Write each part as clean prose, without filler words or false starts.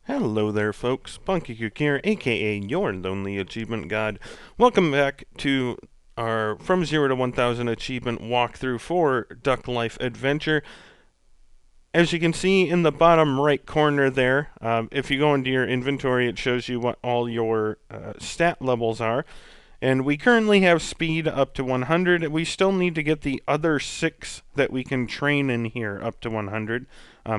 Hello there, folks. Punkycook here, aka your lonely achievement god. Welcome back to our From 0 to 1000 achievement walkthrough for Duck Life Adventure. As you can see in the bottom right corner there, if you go into your inventory, it shows you what all your stat levels are. And we currently have speed up to 100. We still need to get the other 6 that we can train in here up to 100.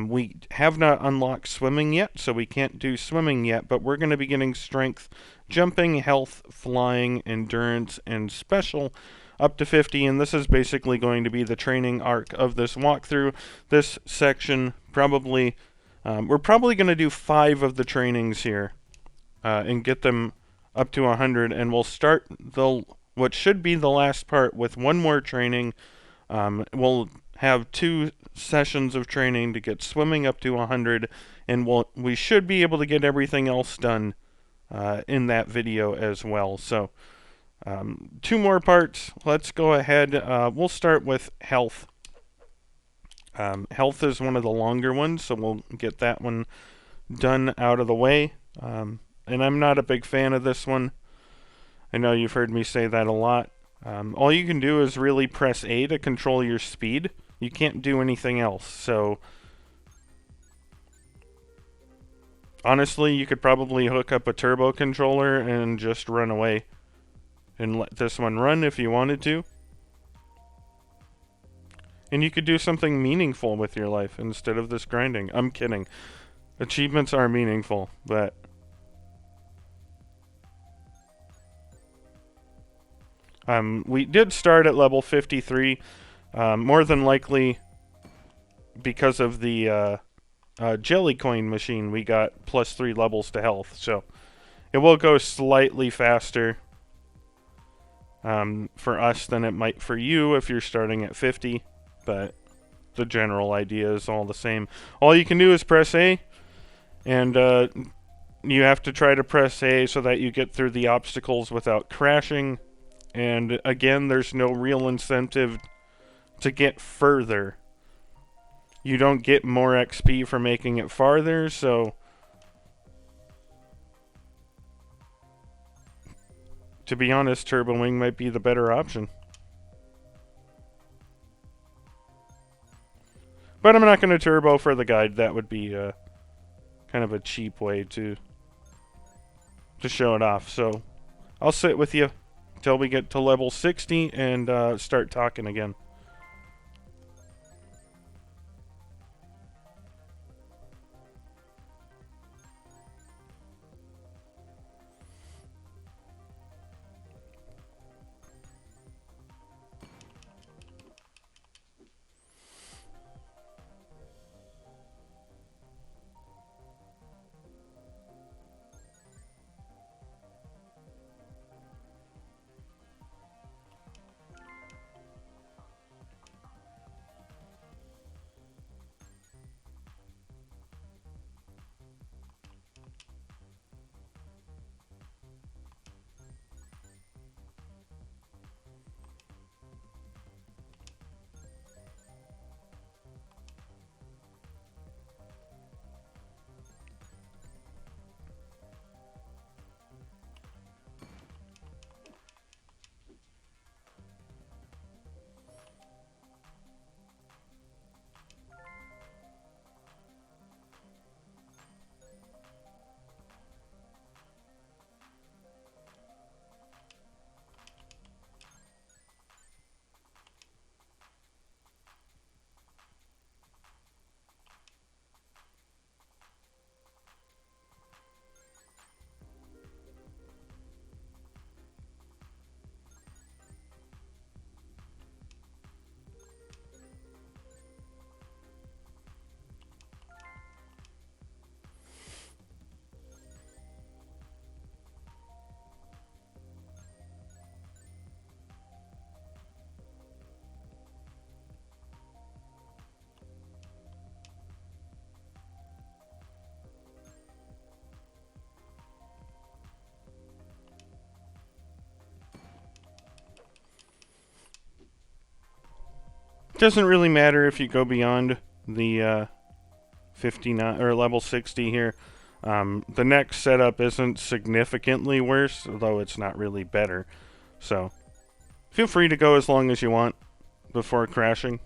We have not unlocked swimming yet, so we can't do swimming yet, but we're going to be getting strength, jumping, health, flying, endurance, and special up to 50, and this is basically going to be the training arc of this walkthrough. This section probably, we're probably going to do 5 of the trainings here and get them up to 100, and we'll start what should be the last part with one more training. We'll have 2 sessions of training to get swimming up to 100, and we should be able to get everything else done in that video as well. So 2 more parts. Let's go ahead. We'll start with health. Health is one of the longer ones, so we'll get that one done out of the way. And I'm not a big fan of this one. I know you've heard me say that a lot. All you can do is really press A to control your speed. You can't do anything else. So honestly, you could probably hook up a turbo controller and just run away and let this one run if you wanted to. And you could do something meaningful with your life instead of this grinding. I'm kidding. Achievements are meaningful, but we did start at level 53, more than likely because of the jelly coin machine. We got +3 levels to health, so it will go slightly faster for us than it might for you if you're starting at 50, but the general idea is all the same. All you can do is press A, and you have to try to press A so that you get through the obstacles without crashing. And again, there's no real incentive to get further. You don't get more XP for making it farther, so to be honest, Turbo Wing might be the better option. But I'm not going to turbo for the guide. That would be kind of a cheap way to show it off. So I'll sit with you till we get to level 60 and start talking again. Doesn't really matter if you go beyond the 59 or level 60 here. The next setup isn't significantly worse, although it's not really better. So feel free to go as long as you want before crashing.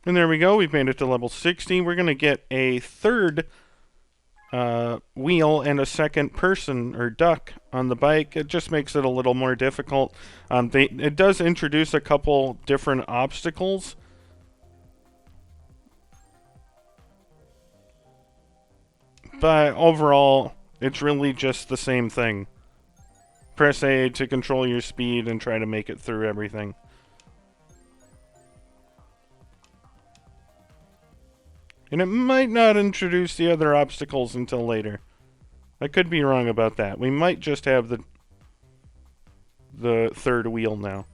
And there we go. We've made it to level 60. We're going to get a third wheel and a second person or duck on the bike. It just makes it a little more difficult. It does introduce a couple different obstacles. But overall, it's really just the same thing. Press A to control your speed and try to make it through everything. And it might not introduce the other obstacles until later. I could be wrong about that. We might just have the third wheel now.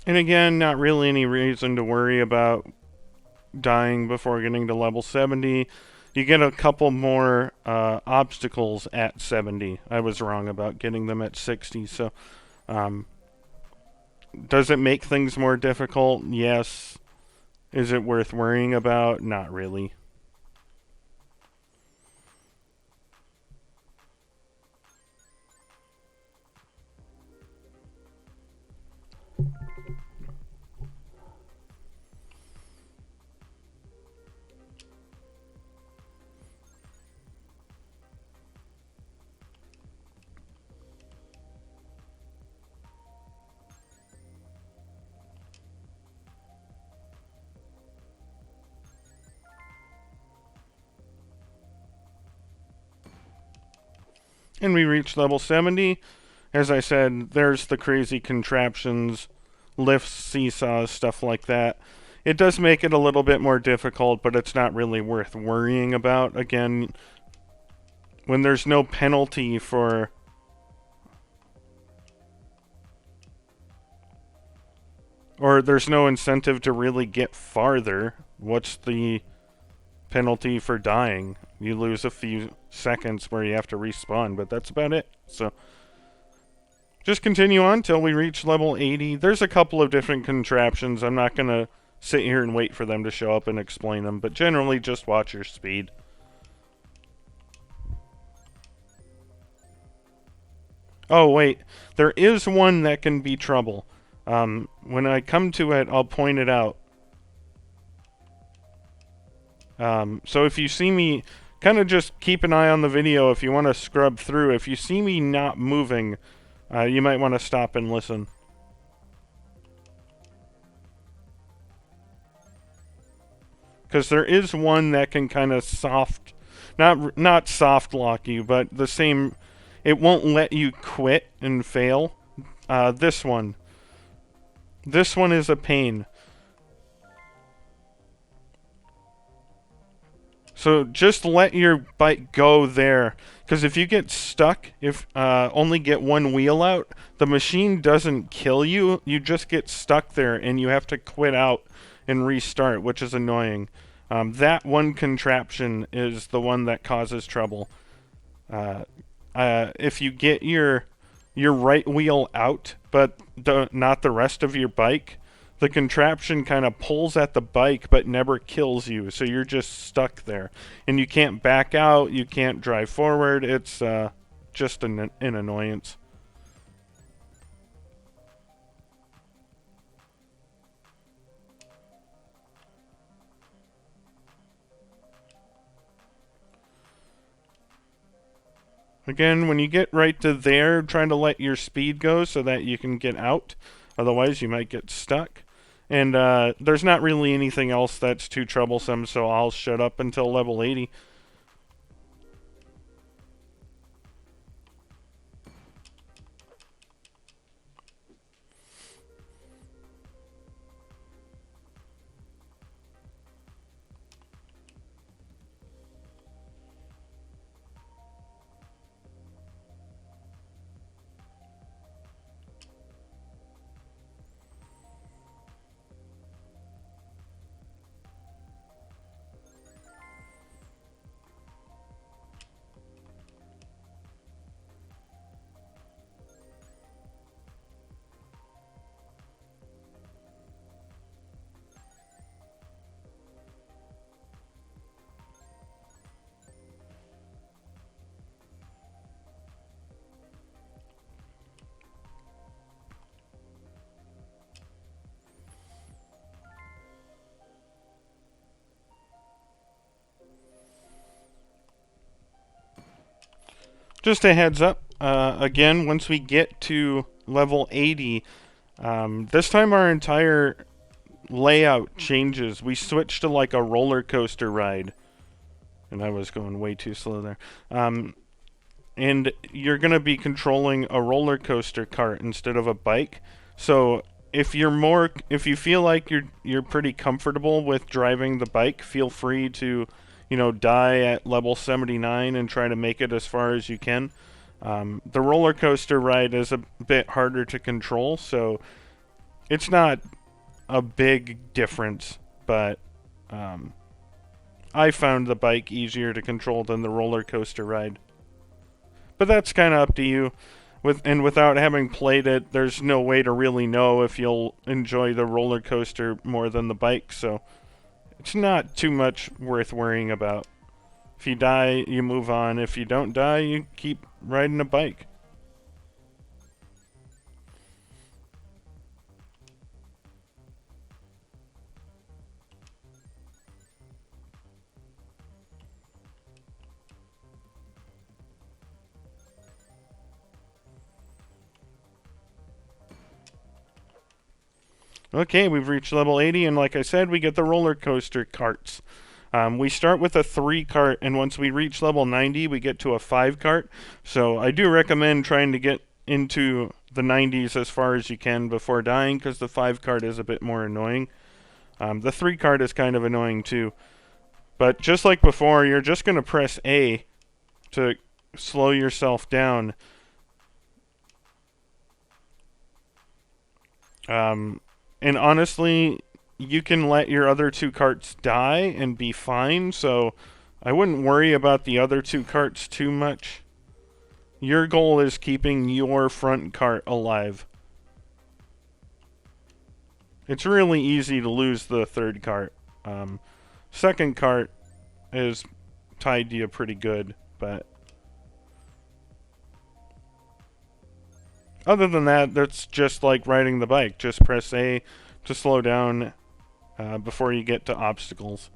And again, not really any reason to worry about dying before getting to level 70. You get a couple more obstacles at 70. I was wrong about getting them at 60. So, does it make things more difficult? Yes. Is it worth worrying about? Not really. And we reach level 70. As I said, there's the crazy contraptions, lifts, seesaws, stuff like that. It does make it a little bit more difficult, but it's not really worth worrying about. Again, when there's no penalty for... or there's no incentive to really get farther, what's the penalty for dying? You lose a few seconds where you have to respawn, but that's about it. So just continue on till we reach level 80. There's a couple of different contraptions. I'm not going to sit here and wait for them to show up and explain them, but generally just watch your speed. Oh, wait. There is one that can be trouble. When I come to it, I'll point it out. So if you see me, kind of just keep an eye on the video if you want to scrub through. If you see me not moving, you might want to stop and listen. Because there is one that can kind of soft, not soft lock you, but the same, it won't let you quit and fail. This one is a pain. So just let your bike go there, because if you get stuck, if only get one wheel out, the machine doesn't kill you, you just get stuck there and you have to quit out and restart, which is annoying. That one contraption is the one that causes trouble. If you get your right wheel out, but not the rest of your bike, the contraption kind of pulls at the bike but never kills you, so you're just stuck there. And you can't back out, you can't drive forward, it's just an annoyance. Again, when you get right to there, try to let your speed go so that you can get out. Otherwise, you might get stuck. And there's not really anything else that's too troublesome, so I'll shut up until level 80. Just a heads up, again, once we get to level 80, this time our entire layout changes. We switch to like a roller coaster ride. And I was going way too slow there. And you're going to be controlling a roller coaster cart instead of a bike. So if you feel like you're pretty comfortable with driving the bike, feel free to, die at level 79 and try to make it as far as you can. The roller coaster ride is a bit harder to control, so it's not a big difference, but I found the bike easier to control than the roller coaster ride. But that's kind of up to you. Without having played it, there's no way to really know if you'll enjoy the roller coaster more than the bike, so it's not too much worth worrying about. If you die, you move on. If you don't die, you keep riding a bike. Okay, we've reached level 80, and like I said, we get the roller coaster carts. We start with a 3 cart, and once we reach level 90, we get to a 5 cart. So I do recommend trying to get into the 90s as far as you can before dying, because the 5 cart is a bit more annoying. The 3 cart is kind of annoying too. But just like before, you're just going to press A to slow yourself down. And honestly, you can let your other 2 carts die and be fine, so I wouldn't worry about the other 2 carts too much. Your goal is keeping your front cart alive. It's really easy to lose the 3rd cart. Second cart is tied to you pretty good, but other than that, that's just like riding the bike. Just press A to slow down before you get to obstacles.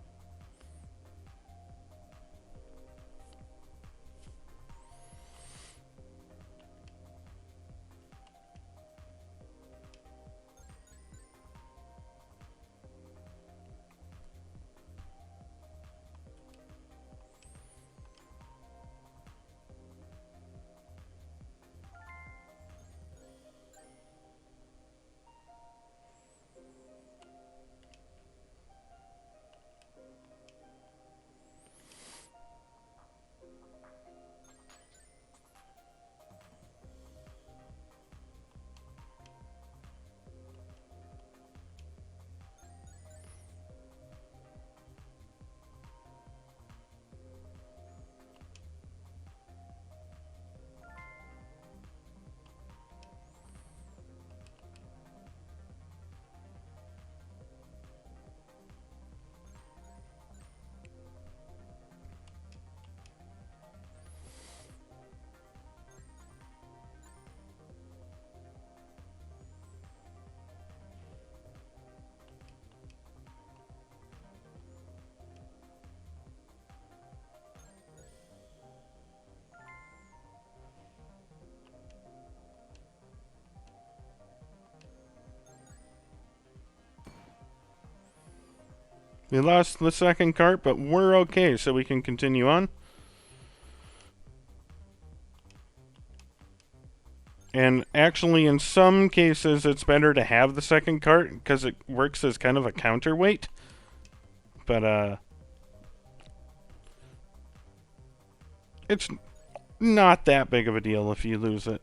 We lost the 2nd cart, but we're okay, so we can continue on. And actually, in some cases, it's better to have the 2nd cart because it works as kind of a counterweight. But, it's not that big of a deal if you lose it.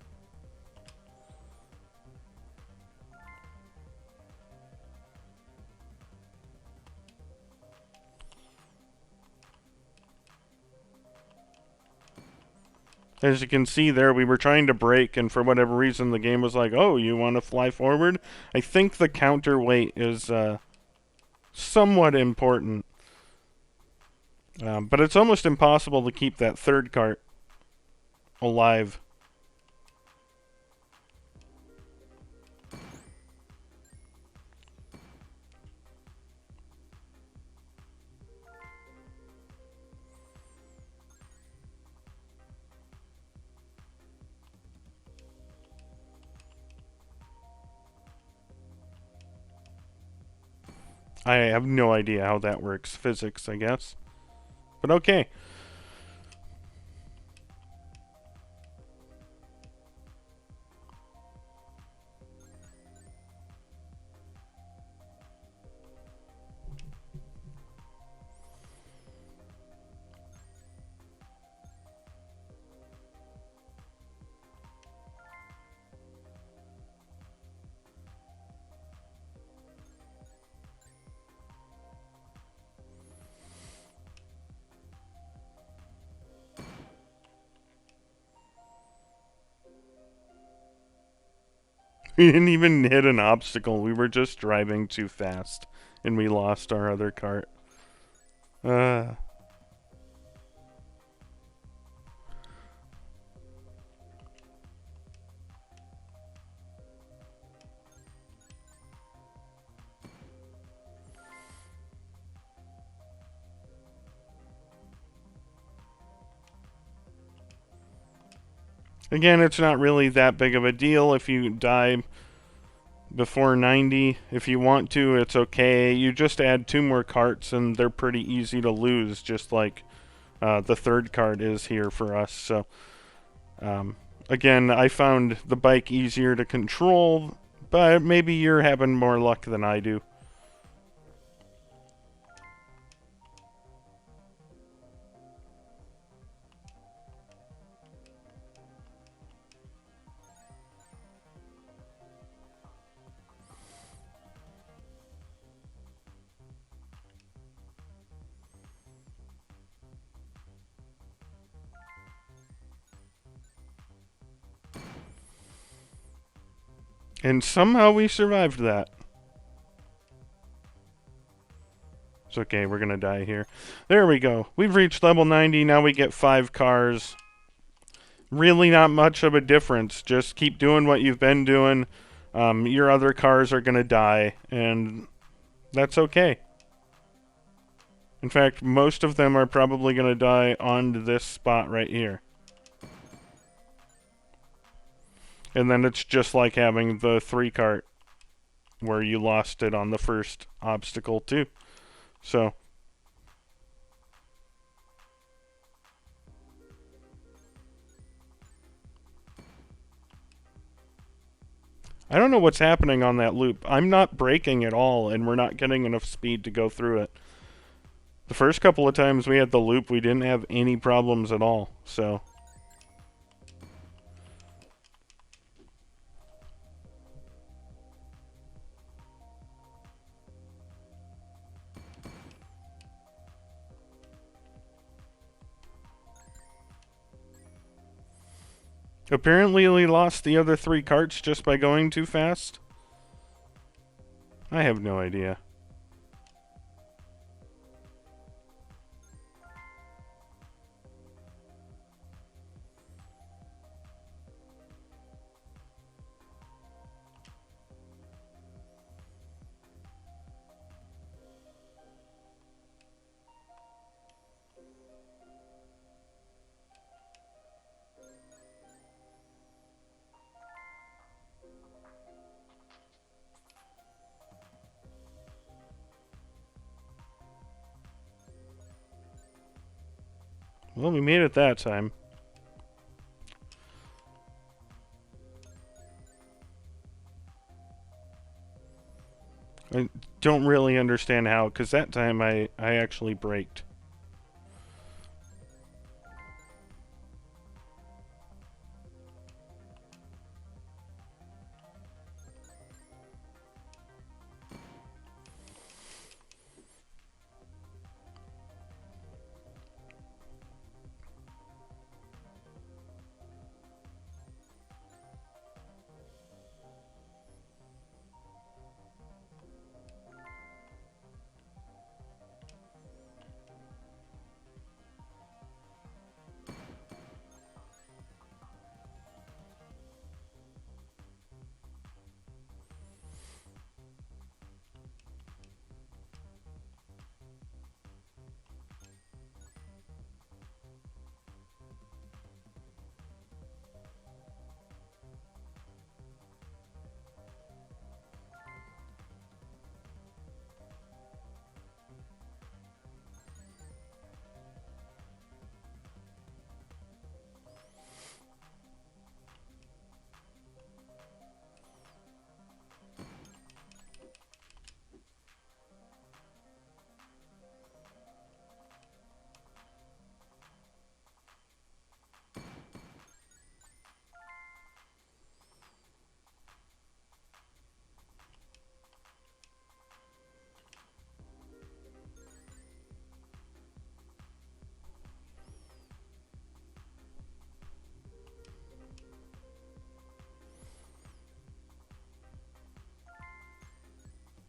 As you can see there, we were trying to brake, and for whatever reason, the game was like, oh, you want to fly forward? I think the counterweight is somewhat important. But it's almost impossible to keep that 3rd cart alive. I have no idea how that works. Physics, I guess. But okay. We didn't even hit an obstacle. We were just driving too fast, and we lost our other cart. Again, it's not really that big of a deal if you die before 90. If you want to, it's okay. You just add 2 more carts and they're pretty easy to lose, just like the third cart is here for us. So again, I found the bike easier to control, but maybe you're having more luck than I do. And somehow we survived that. It's okay, we're gonna die here. There we go. We've reached level 90, now we get 5 cars. Really not much of a difference. Just keep doing what you've been doing. Your other cars are gonna die, and that's okay. In fact, most of them are probably gonna die on this spot right here. And then it's just like having the 3 cart where you lost it on the first obstacle too. So I don't know what's happening on that loop. I'm not braking at all, and we're not getting enough speed to go through it. The first couple of times we had the loop, we didn't have any problems at all, so apparently we lost the other 3 carts just by going too fast. I have no idea. Well, we made it that time. I don't really understand how, because that time I actually braked.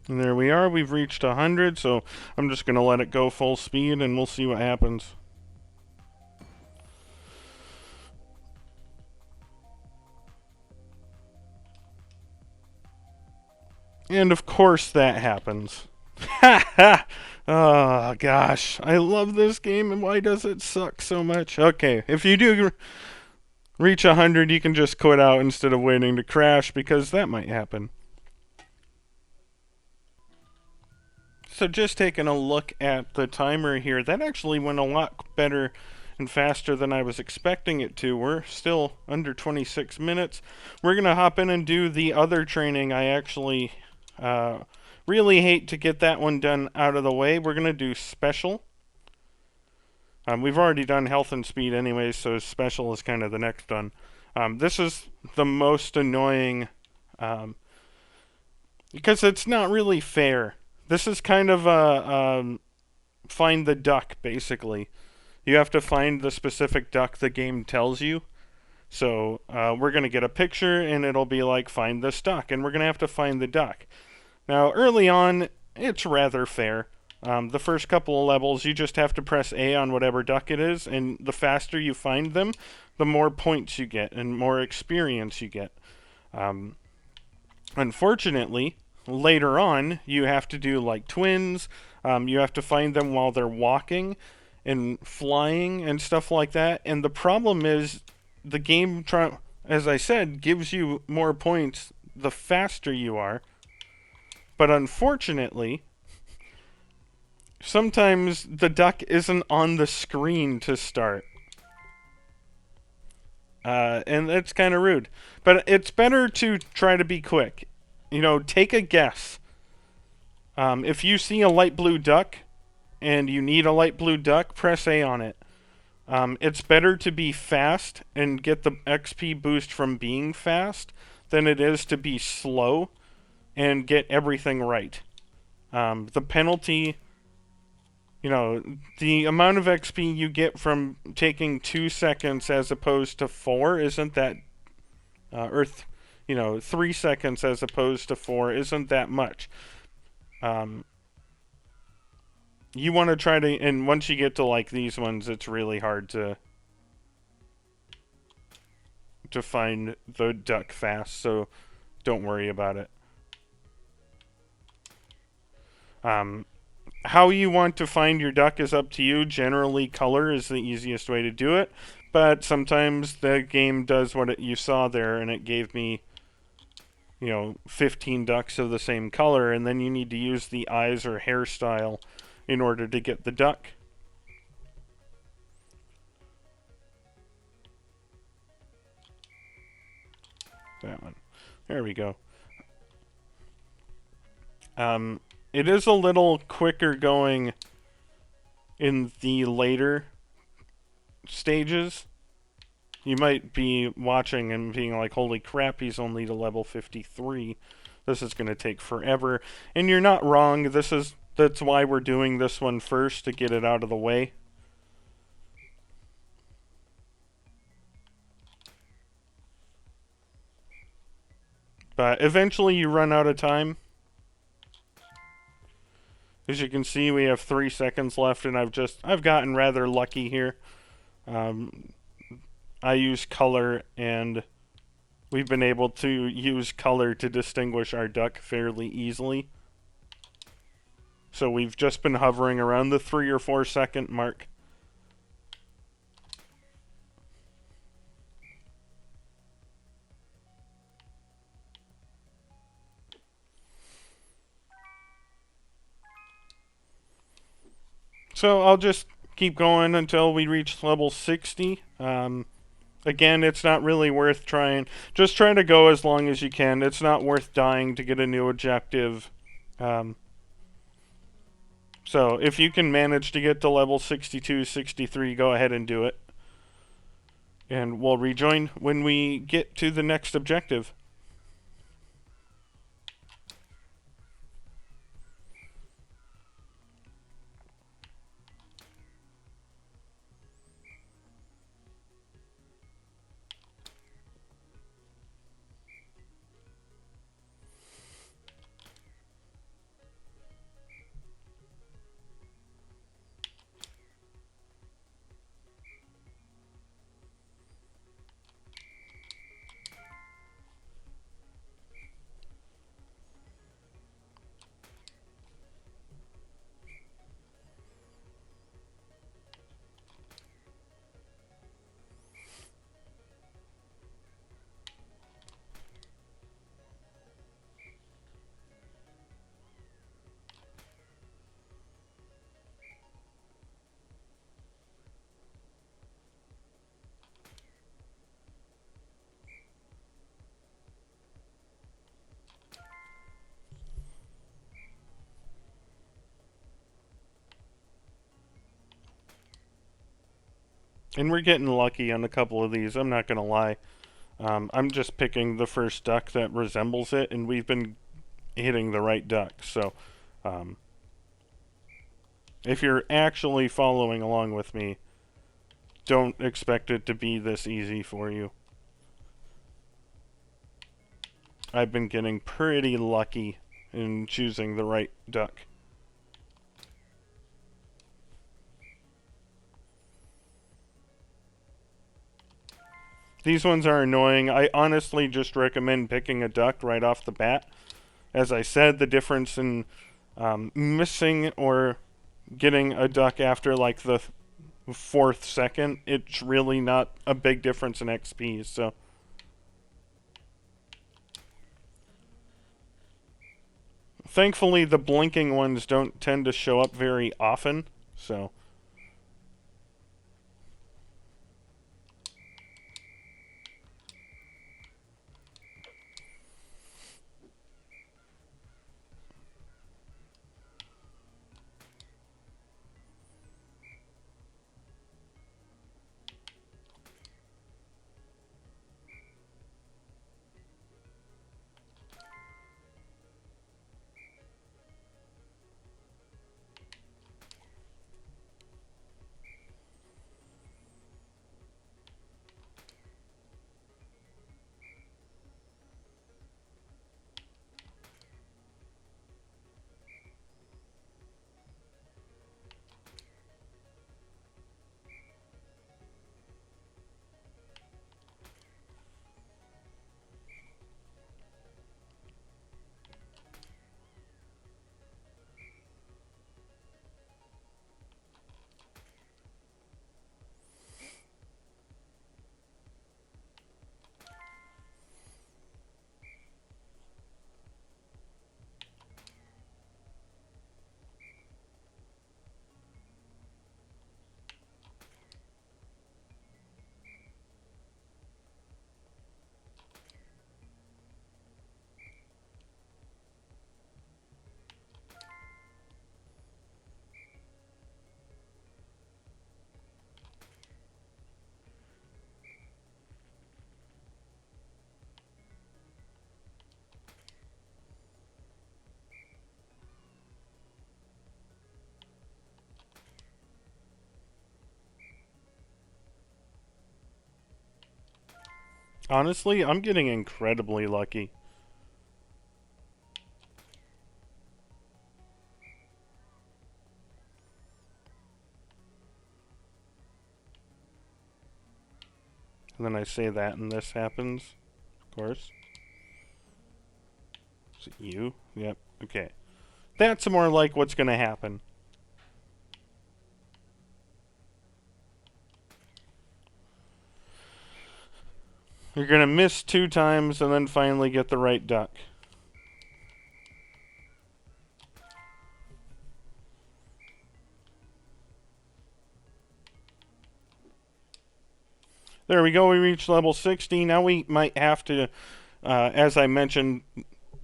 And there we are, we've reached 100, so I'm just going to let it go full speed and we'll see what happens. And of course that happens. Ha ha! Oh gosh, I love this game, and why does it suck so much? Okay, if you do reach 100, you can just quit out instead of waiting to crash, because that might happen. So just taking a look at the timer here, that actually went a lot better and faster than I was expecting it to. We're still under 26 minutes. We're going to hop in and do the other training. I actually really hate to get that one done out of the way. We're going to do special. We've already done health and speed anyways, so special is kind of the next one. This is the most annoying because it's not really fair. This is kind of a find the duck, basically. You have to find the specific duck the game tells you. So we're going to get a picture, and it'll be like, find this duck, and we're going to have to find the duck. Now, early on, it's rather fair. The first couple of levels, you just have to press A on whatever duck it is, and the faster you find them, the more points you get and more experience you get. Unfortunately, later on, you have to do like twins. You have to find them while they're walking and flying and stuff like that. And the problem is, the game, as I said, gives you more points the faster you are. But unfortunately, sometimes the duck isn't on the screen to start. And it's kind of rude. But it's better to try to be quick. You know, take a guess. If you see a light blue duck and you need a light blue duck, press A on it. It's better to be fast and get the XP boost from being fast than it is to be slow and get everything right. The penalty, you know, the amount of XP you get from taking 2 seconds as opposed to 4 isn't that, 3 seconds as opposed to 4 isn't that much. You want to try to, and once you get to like these ones, it's really hard to find the duck fast, so don't worry about it. How you want to find your duck is up to you. Generally, color is the easiest way to do it, but sometimes the game does what you saw there, and it gave me, 15 ducks of the same color, and then you need to use the eyes or hairstyle in order to get the duck. That one. There we go. It is a little quicker going in the later stages. You might be watching and being like, holy crap, he's only to level 53. This is going to take forever. And you're not wrong. That's why we're doing this one first, to get it out of the way. But eventually you run out of time. As you can see, we have 3 seconds left, and I've gotten rather lucky here. I use color, and we've been able to use color to distinguish our duck fairly easily. So we've just been hovering around the 3 or 4 second mark. So I'll just keep going until we reach level 60. Again, it's not really worth trying. Just try to go as long as you can. It's not worth dying to get a new objective. So if you can manage to get to level 62, 63, go ahead and do it. And we'll rejoin when we get to the next objective. And we're getting lucky on a couple of these, I'm not going to lie. I'm just picking the first duck that resembles it, and we've been hitting the right duck. So if you're actually following along with me, don't expect it to be this easy for you. I've been getting pretty lucky in choosing the right duck. These ones are annoying. I honestly just recommend picking a duck right off the bat. As I said, the difference in missing or getting a duck after like the fourth second, it's really not a big difference in XP. So thankfully, the blinking ones don't tend to show up very often. So honestly, I'm getting incredibly lucky. And then I say that and this happens, of course. Is it you? Yep, okay. That's more like what's going to happen. You're going to miss 2 times and then finally get the right duck. There we go, we reached level 60. Now we might have to, as I mentioned,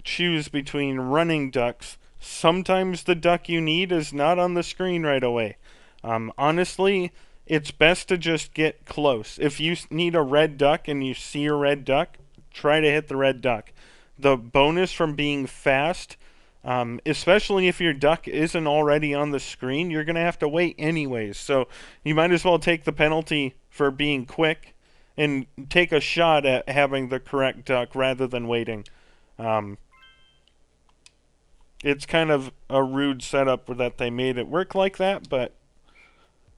choose between running ducks. Sometimes the duck you need is not on the screen right away. Honestly, it's best to just get close. If you need a red duck and you see a red duck, try to hit the red duck. The bonus from being fast, especially if your duck isn't already on the screen, you're going to have to wait anyways. So you might as well take the penalty for being quick and take a shot at having the correct duck rather than waiting. It's kind of a rude setup that they made it work like that, but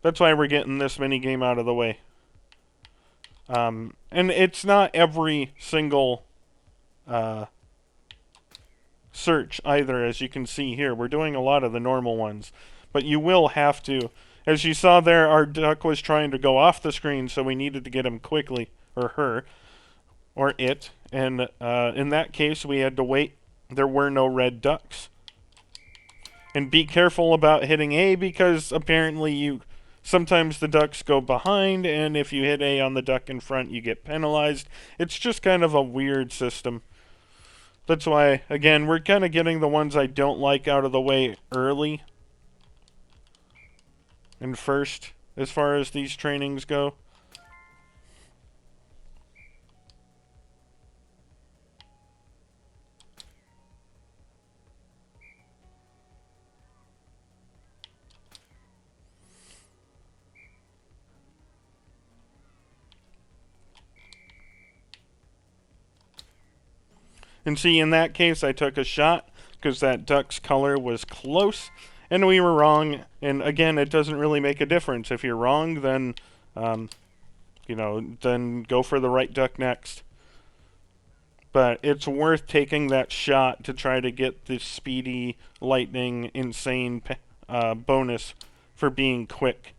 that's why we're getting this mini game out of the way. And it's not every single search either, as you can see here. We're doing a lot of the normal ones, but you will have to. As you saw there, our duck was trying to go off the screen, so we needed to get him quickly, or her, or it, and in that case we had to wait. There were no red ducks. And be careful about hitting A, because apparently sometimes the ducks go behind, and if you hit A on the duck in front, you get penalized. It's just kind of a weird system. That's why, again, we're kind of getting the ones I don't like out of the way early and first. as far as these trainings go. And see, in that case, I took a shot because that duck's color was close, and we were wrong. And again, it doesn't really make a difference. If you're wrong, then, then go for the right duck next. But it's worth taking that shot to try to get the speedy, lightning, insane bonus for being quick.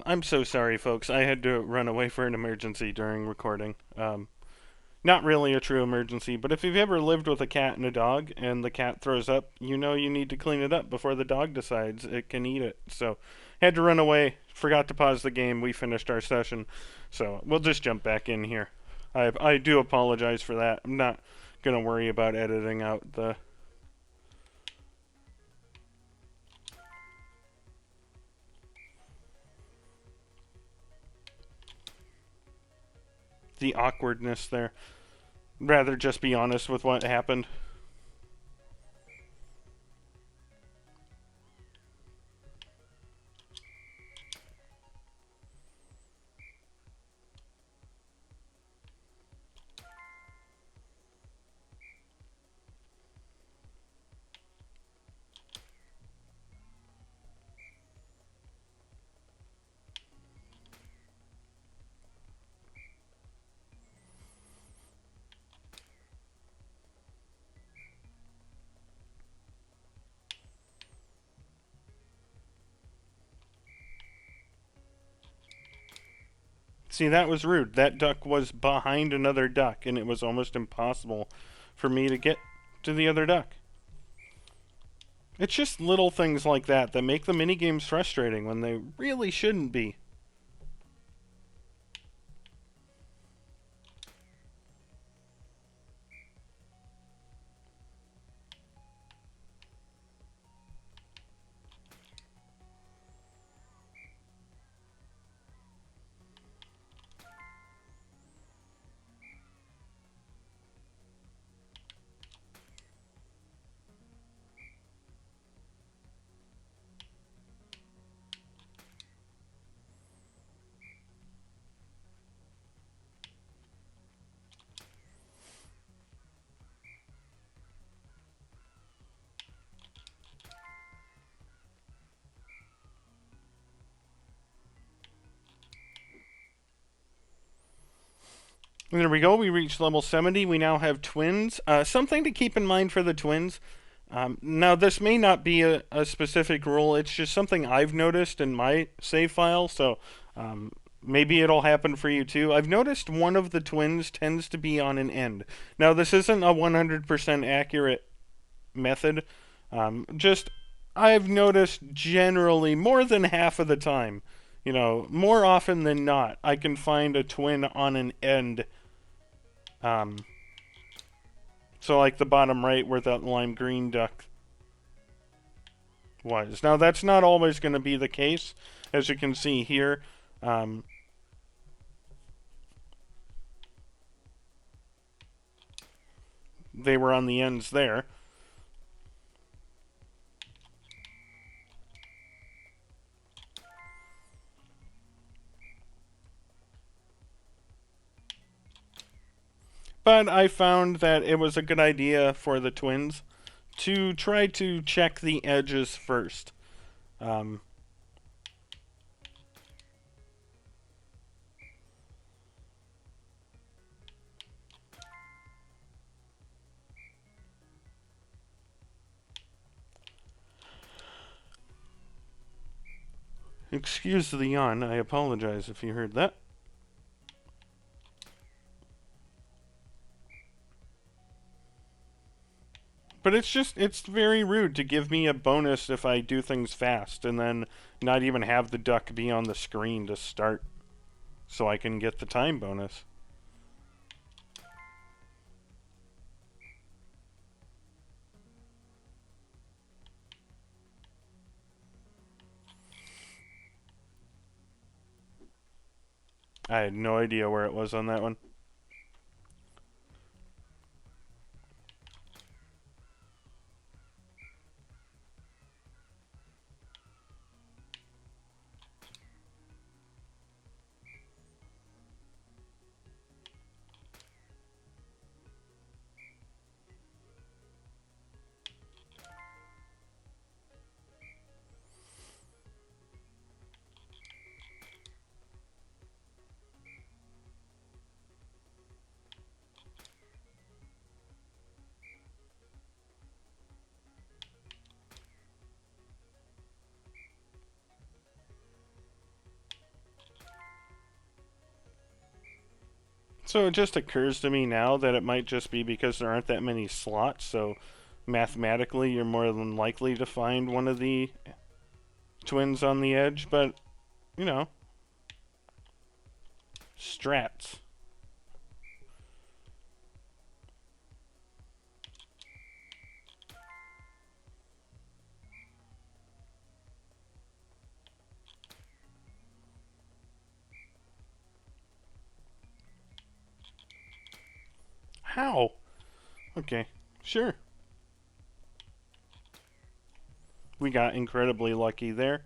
I'm so sorry, folks. I had to run away for an emergency during recording. Not really a true emergency, but if you've ever lived with a cat and a dog and the cat throws up, you know you need to clean it up before the dog decides it can eat it. So, had to run away, forgot to pause the game, we finished our session. So, we'll just jump back in here. I do apologize for that. I'm not going to worry about editing out the awkwardness there. Rather just be honest with what happened. See, that was rude. That duck was behind another duck, and it was almost impossible for me to get to the other duck. It's just little things like that that make the minigames frustrating when they really shouldn't be. And there we go. We reached level 70. We now have twins. Something to keep in mind for the twins. Now, this may not be a specific rule. It's just something I've noticed in my save file. So maybe it'll happen for you too. I've noticed one of the twins tends to be on an end. Now, this isn't a 100% accurate method. Just I've noticed generally more than half of the time, more often than not, I can find a twin on an end. So like the bottom right where that lime green duck was. Now that's not always going to be the case, as you can see here. They were on the ends there. But I found that it was a good idea for the twins to try to check the edges first. Excuse the yawn. I apologize if you heard that. But it's very rude to give me a bonus if I do things fast and then not even have the duck be on the screen to start so I can get the time bonus. I had no idea where it was on that one. So it just occurs to me now that it might just be because there aren't that many slots, so mathematically you're more than likely to find one of the twins on the edge, but, you know, strats. How? Okay, sure. We got incredibly lucky there.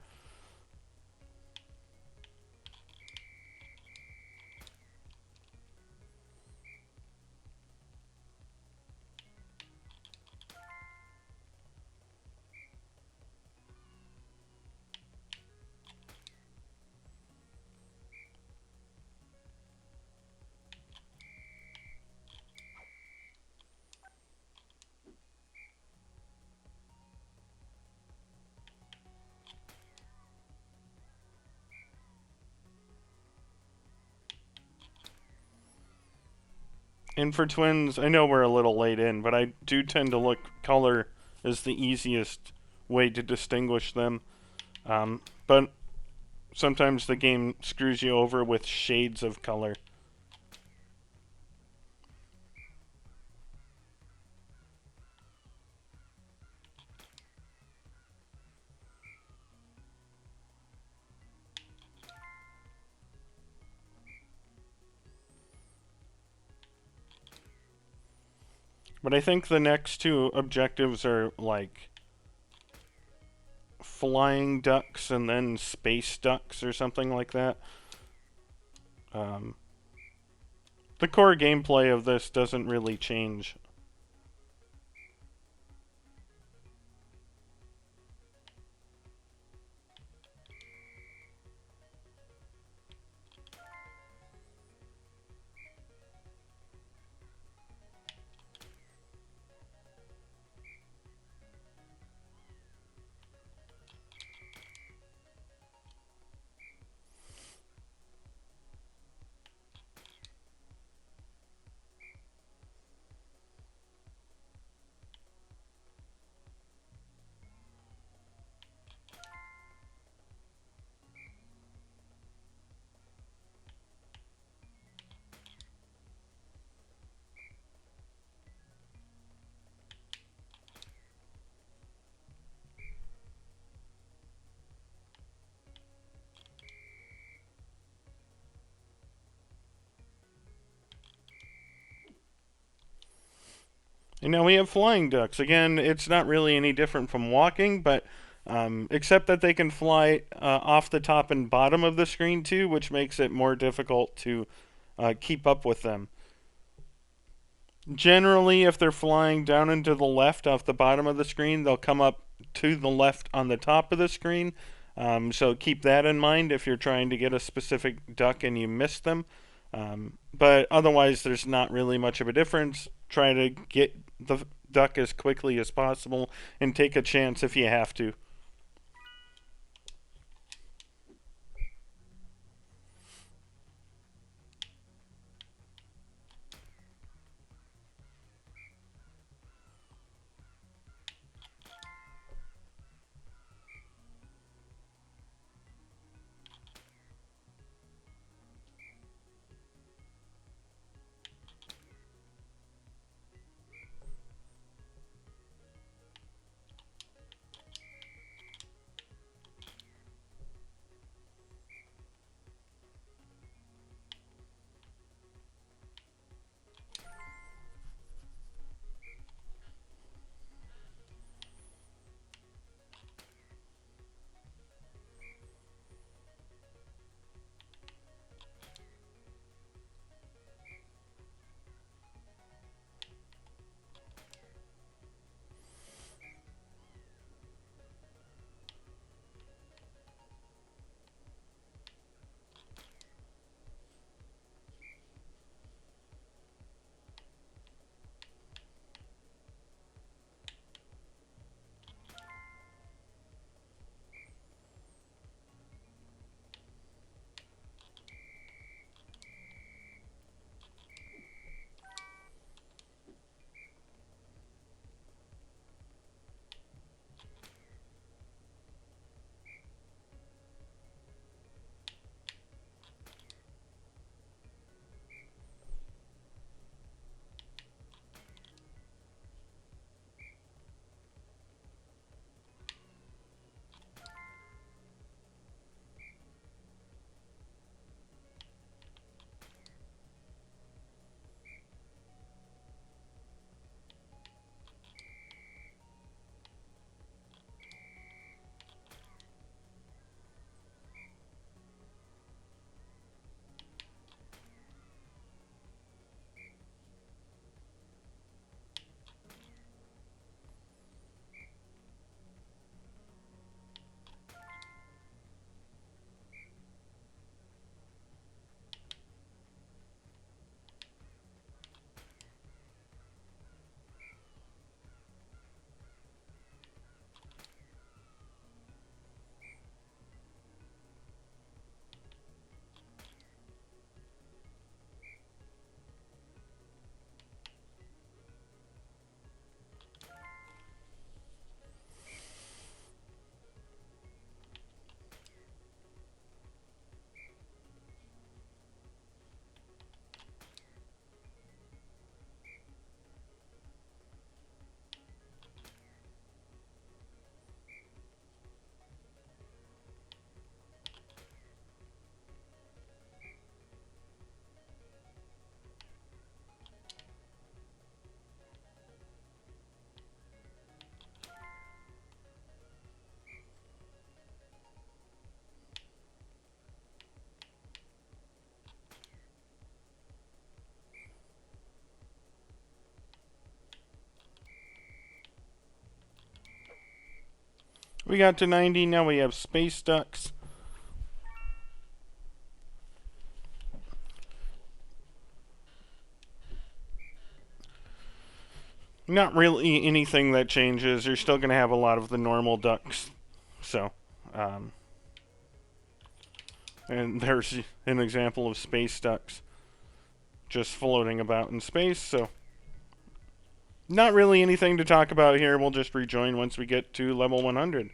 And for twins, I know we're a little late in, but I do tend to look color as the easiest way to distinguish them. But sometimes the game screws you over with shades of color. But I think the next two objectives are like flying ducks and then space ducks or something like that. Um, the core gameplay of this doesn't really change. And now we have flying ducks. Again, it's not really any different from walking, but except that they can fly off the top and bottom of the screen too, which makes it more difficult to keep up with them. Generally, if they're flying down and to the left off the bottom of the screen, they'll come up to the left on the top of the screen. So keep that in mind if you're trying to get a specific duck and you miss them. But otherwise, there's not really much of a difference. Try to get the duck as quickly as possible and take a chance if you have to. We got to 90, now we have space ducks. Not really anything that changes. You're still going to have a lot of the normal ducks. So, and there's an example of space ducks just floating about in space. So, not really anything to talk about here. We'll just rejoin once we get to level 100.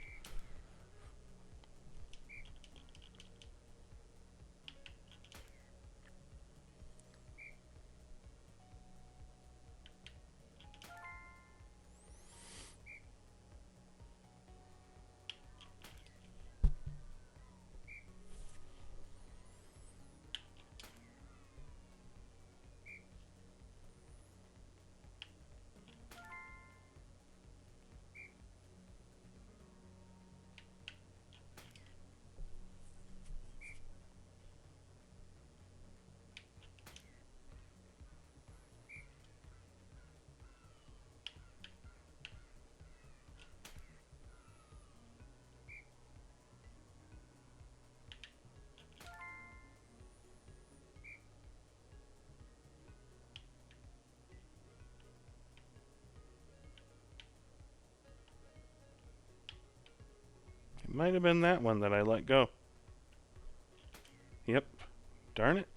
It might have been that one that I let go. Yep. Darn it.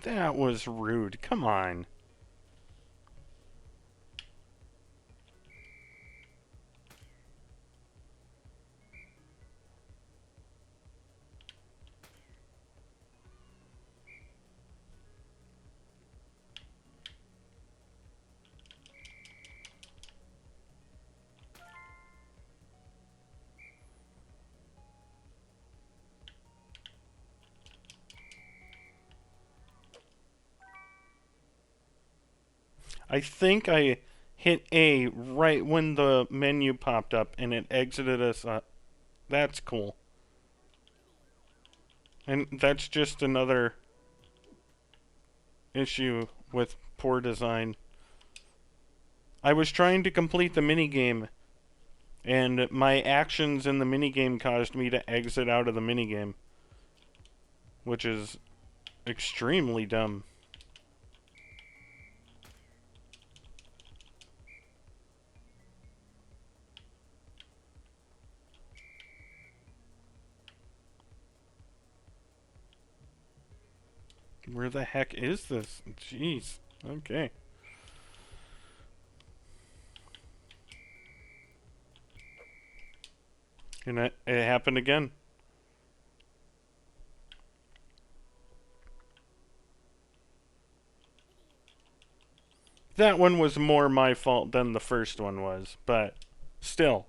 That was rude. Come on. I think I hit A right when the menu popped up and it exited us up. That's cool. And that's just another issue with poor design. I was trying to complete the minigame, and my actions in the minigame caused me to exit out of the minigame, which is extremely dumb. Where the heck is this? Jeez. Okay. And it happened again. That one was more my fault than the first one was, but still.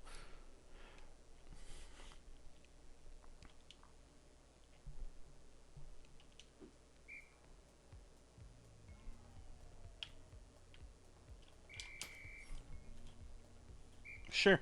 Sure.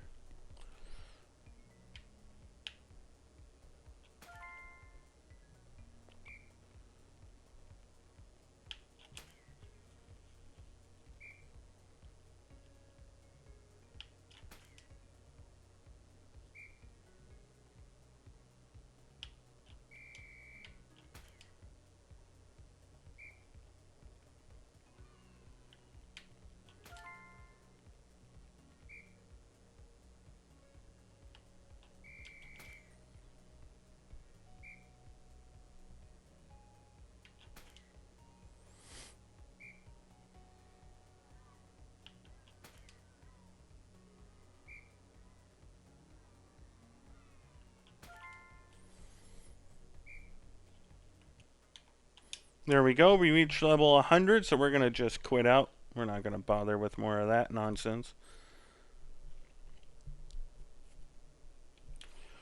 There we go. We reached level 100, so we're going to just quit out. We're not going to bother with more of that nonsense.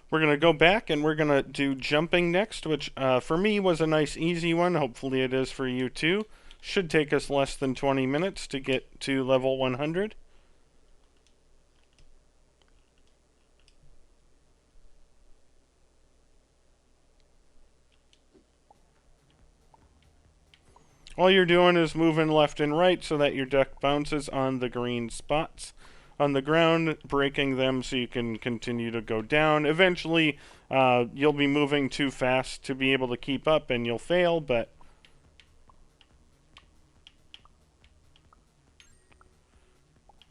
We're going to go back and we're going to do jumping next, which for me was a nice easy one. Hopefully it is for you too. Should take us less than 20 minutes to get to level 100. All you're doing is moving left and right so that your duck bounces on the green spots on the ground, breaking them so you can continue to go down. Eventually, you'll be moving too fast to be able to keep up and you'll fail, but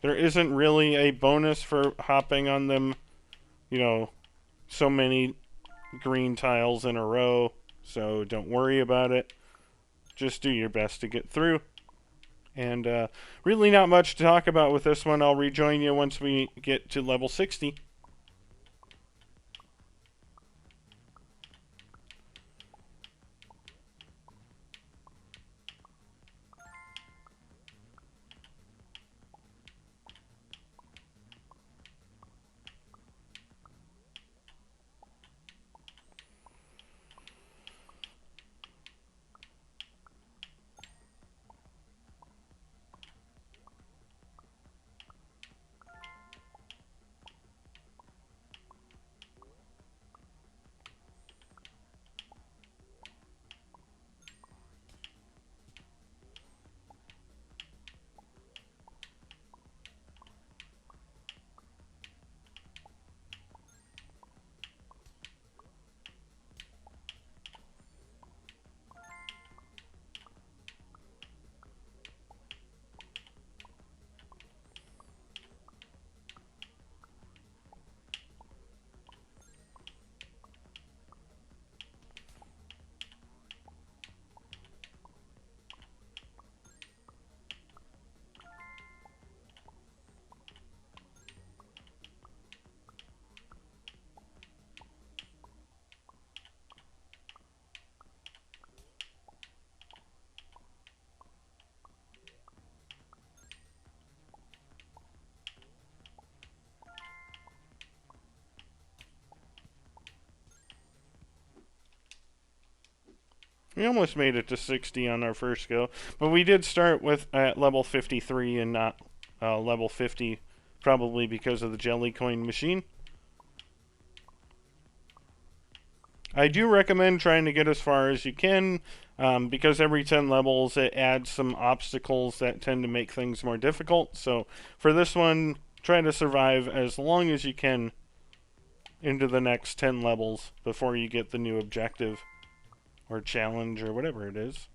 there isn't really a bonus for hopping on them, you know, so many green tiles in a row, so don't worry about it. Just do your best to get through. And really not much to talk about with this one. I'll rejoin you once we get to level 60. We almost made it to 60 on our first go, but we did start with at level 53 and not level 50, probably because of the jelly coin machine. I do recommend trying to get as far as you can, because every 10 levels it adds some obstacles that tend to make things more difficult. So for this one, try to survive as long as you can into the next 10 levels before you get the new objective or challenge or whatever it is.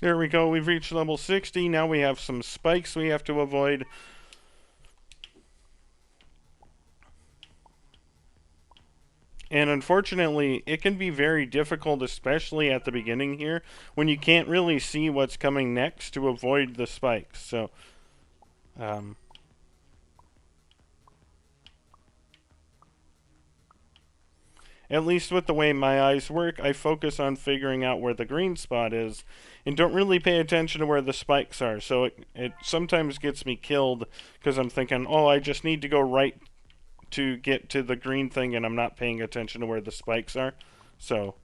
There we go, we've reached level 60. Now we have some spikes we have to avoid. And unfortunately, it can be very difficult, especially at the beginning here, when you can't really see what's coming next to avoid the spikes. So, At least with the way my eyes work, I focus on figuring out where the green spot is and don't really pay attention to where the spikes are. So it sometimes gets me killed because I'm thinking, oh, I just need to go right to get to the green thing, and I'm not paying attention to where the spikes are. So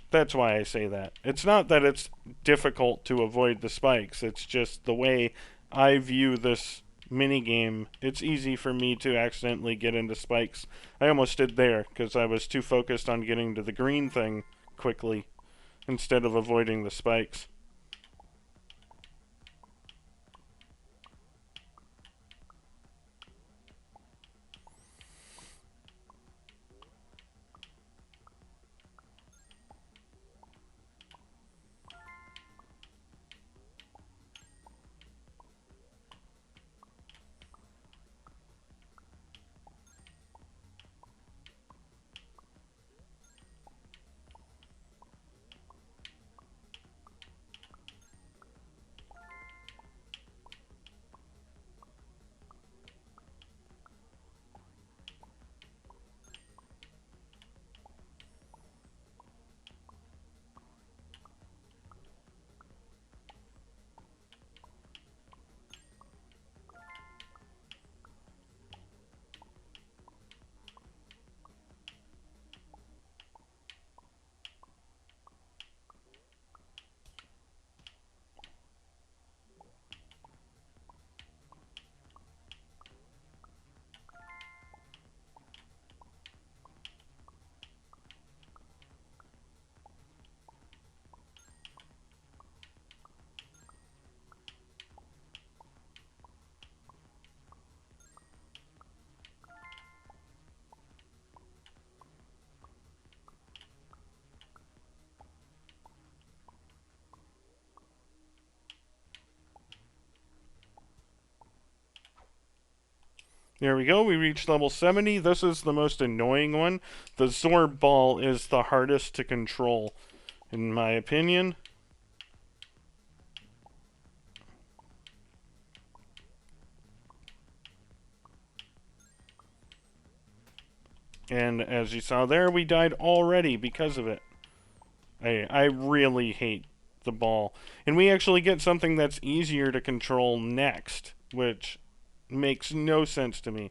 that's why I say that. It's not that it's difficult to avoid the spikes, it's just the way I view this mini game. It's easy for me to accidentally get into spikes. I almost did there because I was too focused on getting to the green thing quickly instead of avoiding the spikes. There we go, we reached level 70. This is the most annoying one. The Zorb Ball is the hardest to control, in my opinion. And as you saw there, we died already because of it. I really hate the ball. And we actually get something that's easier to control next, which makes no sense to me.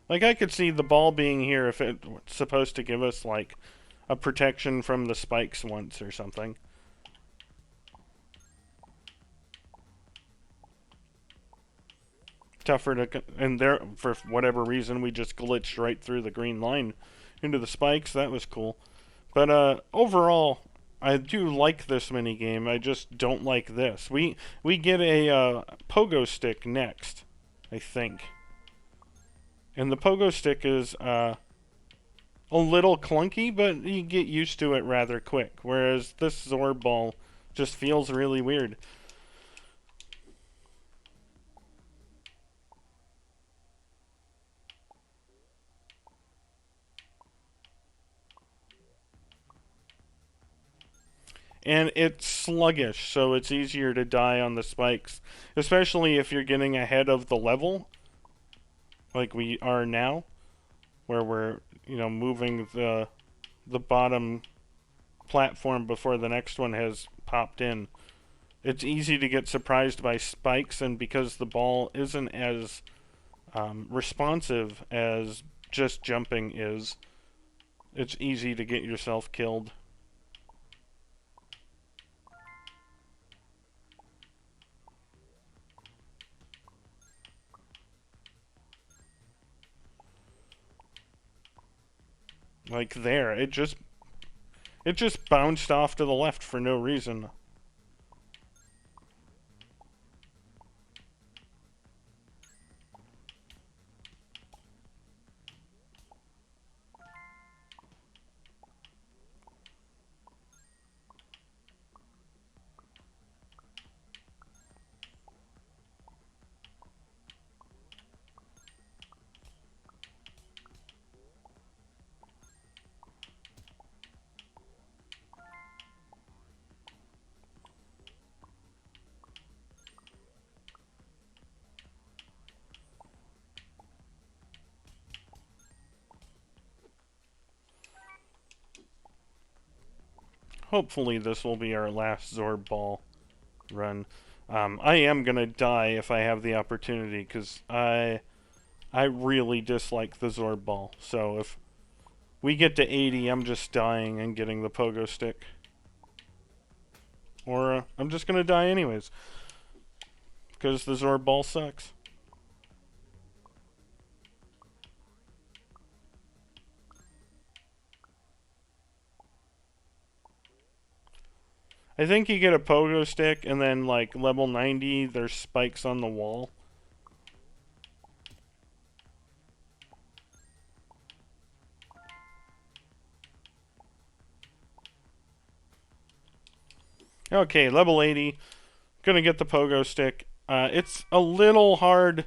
Like, I could see the ball being here if it's supposed to give us, like, a protection from the spikes once or something. Tougher to... And there, for whatever reason, we just glitched right through the green line into the spikes. That was cool. But, overall, I do like this mini game. I just don't like this. We get a pogo stick next, I think. And the pogo stick is a little clunky, but you get used to it rather quick. Whereas this Zorb Ball just feels really weird. And it's sluggish, so it's easier to die on the spikes. Especially if you're getting ahead of the level, like we are now, where we're, moving the bottom platform before the next one has popped in. It's easy to get surprised by spikes, and because the ball isn't as responsive as just jumping is, it's easy to get yourself killed. Like there, it just bounced off to the left for no reason. hopefully this will be our last Zorb Ball run. I am gonna die if I have the opportunity, because I really dislike the Zorb Ball. So if we get to 80, I'm just dying and getting the pogo stick. Or I'm just gonna die anyways, because the Zorb Ball sucks. I think you get a pogo stick, and then, like, level 90, there's spikes on the wall. Okay, level 80. Gonna get the pogo stick. It's a little hard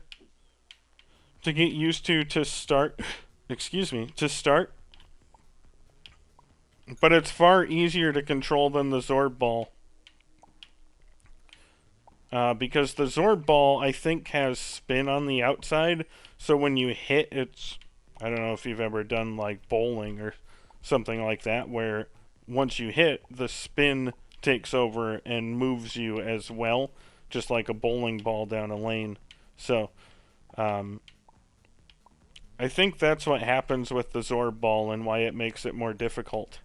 to get used to start. Excuse me, to start. But it's far easier to control than the Zorb Ball. Because the Zorb Ball, I think, has spin on the outside. So when you hit, it's... I don't know if you've ever done, like, bowling or something like that, where once you hit, the spin takes over and moves you as well, just like a bowling ball down a lane. So, I think that's what happens with the Zorb Ball and why it makes it more difficult.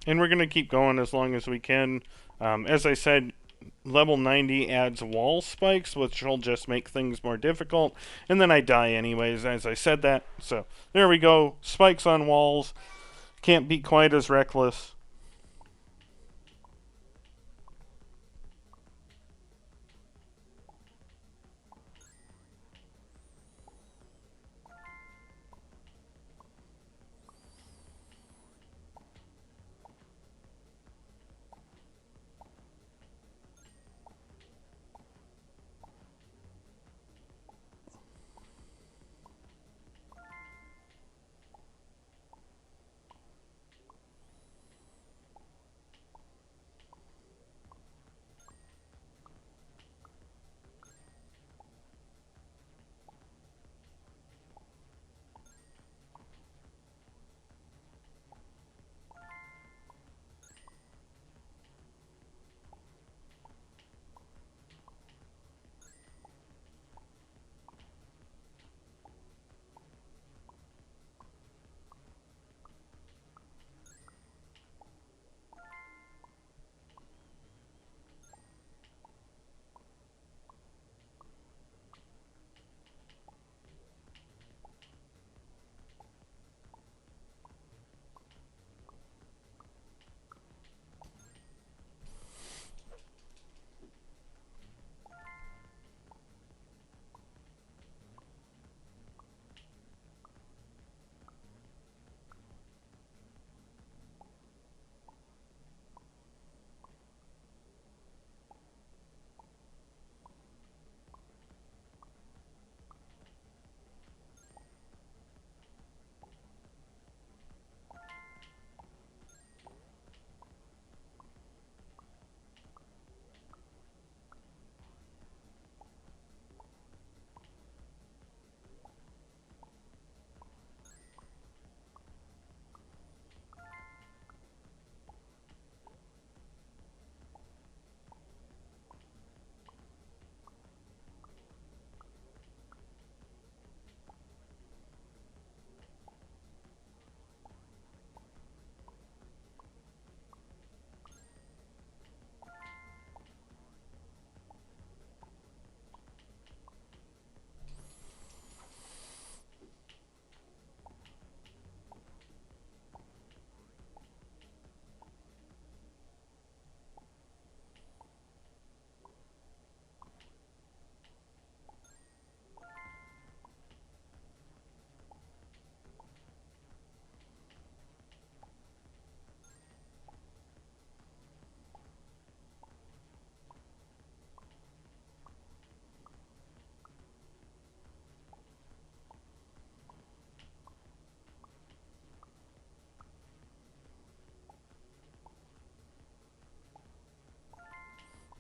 And we're going to keep going as long as we can. As I said, level 90 adds wall spikes, which will just make things more difficult. And then I die anyways, as I said that. So, there we go. Spikes on walls. Can't be quite as reckless.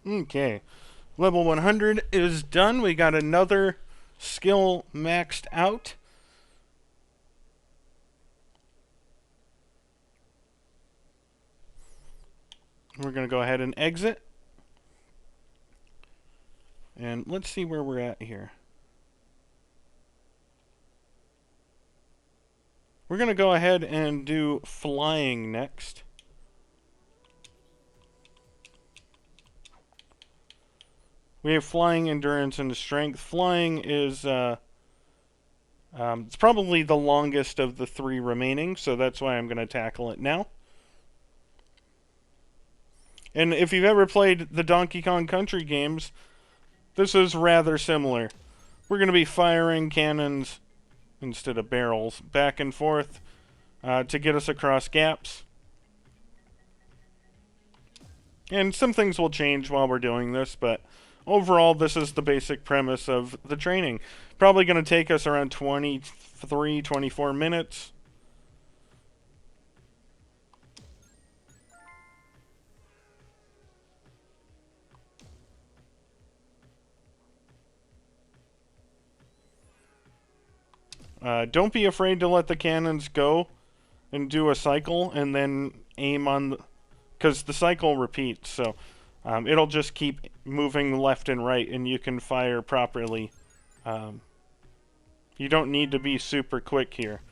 Okay. Level 100 is done. We got another skill maxed out. We're going to go ahead and exit. And let's see where we're at here. We're going to go ahead and do flying next. We have flying, endurance, and strength. Flying is it's probably the longest of the three remaining, so that's why I'm going to tackle it now. And if you've ever played the Donkey Kong Country games, this is rather similar. We're going to be firing cannons instead of barrels back and forth to get us across gaps. And some things will change while we're doing this, but overall, this is the basic premise of the training. Probably going to take us around 23, 24 minutes. Don't be afraid to let the cannons go and do a cycle and then aim on... because the cycle repeats, so it'll just keep moving left and right and you can fire properly. You don't need to be super quick here.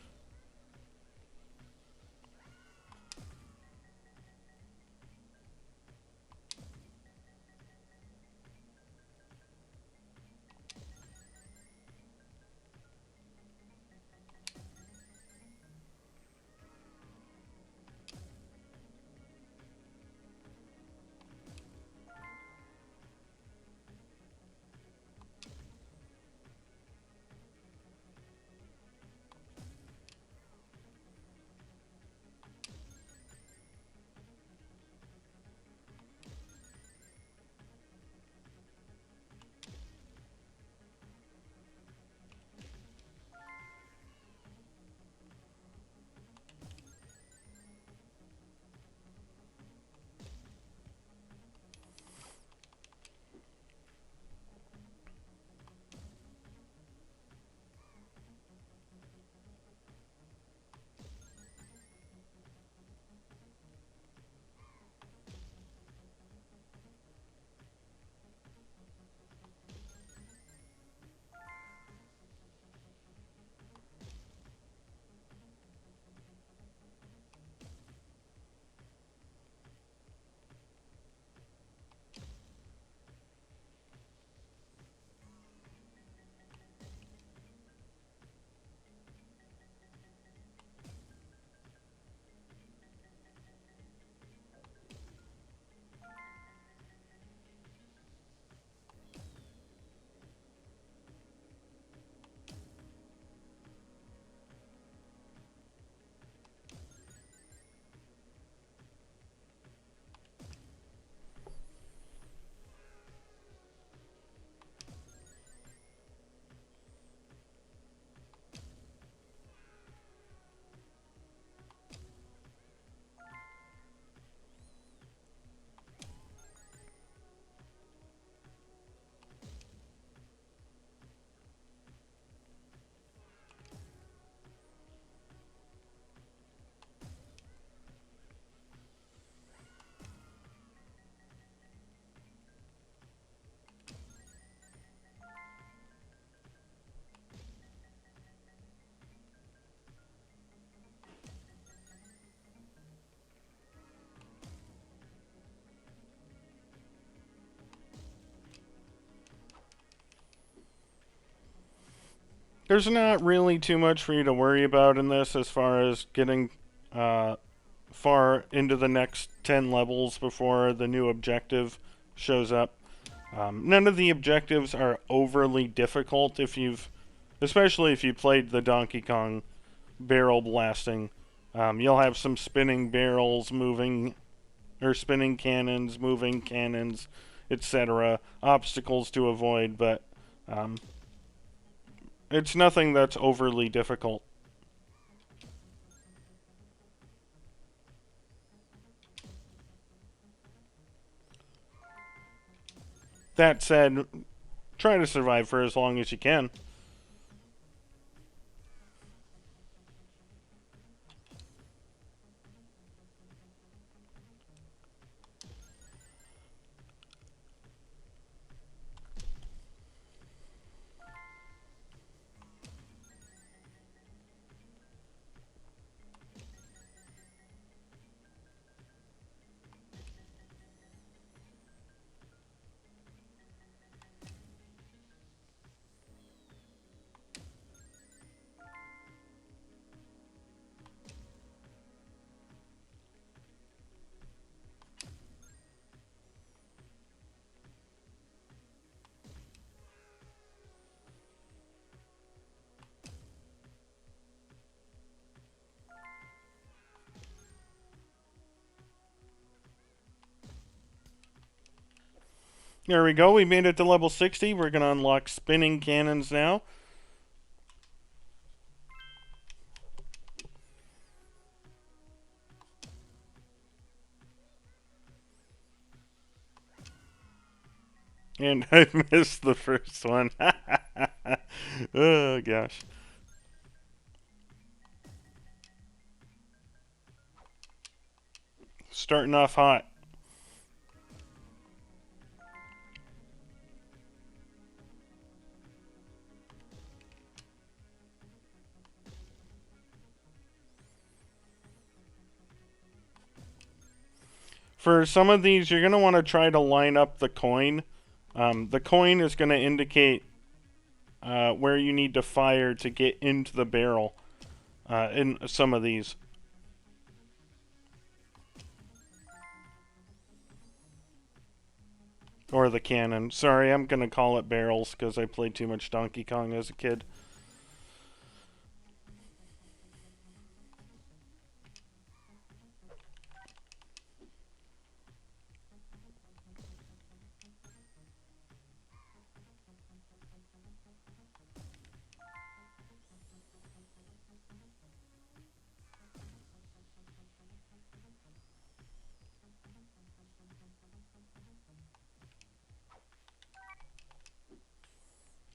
There's not really too much for you to worry about in this as far as getting far into the next 10 levels before the new objective shows up. None of the objectives are overly difficult especially if you played the Donkey Kong barrel blasting. You'll have some spinning barrels moving, or spinning cannons, moving cannons, etc. Obstacles to avoid, but it's nothing that's overly difficult. That said, try to survive for as long as you can. There we go. We made it to level 60. We're going to unlock spinning cannons now. And I missed the first one. Oh, gosh. Starting off hot. For some of these, you're going to want to try to line up the coin. The coin is going to indicate where you need to fire to get into the barrel in some of these. Or the cannon. Sorry, I'm going to call it barrels because I played too much Donkey Kong as a kid.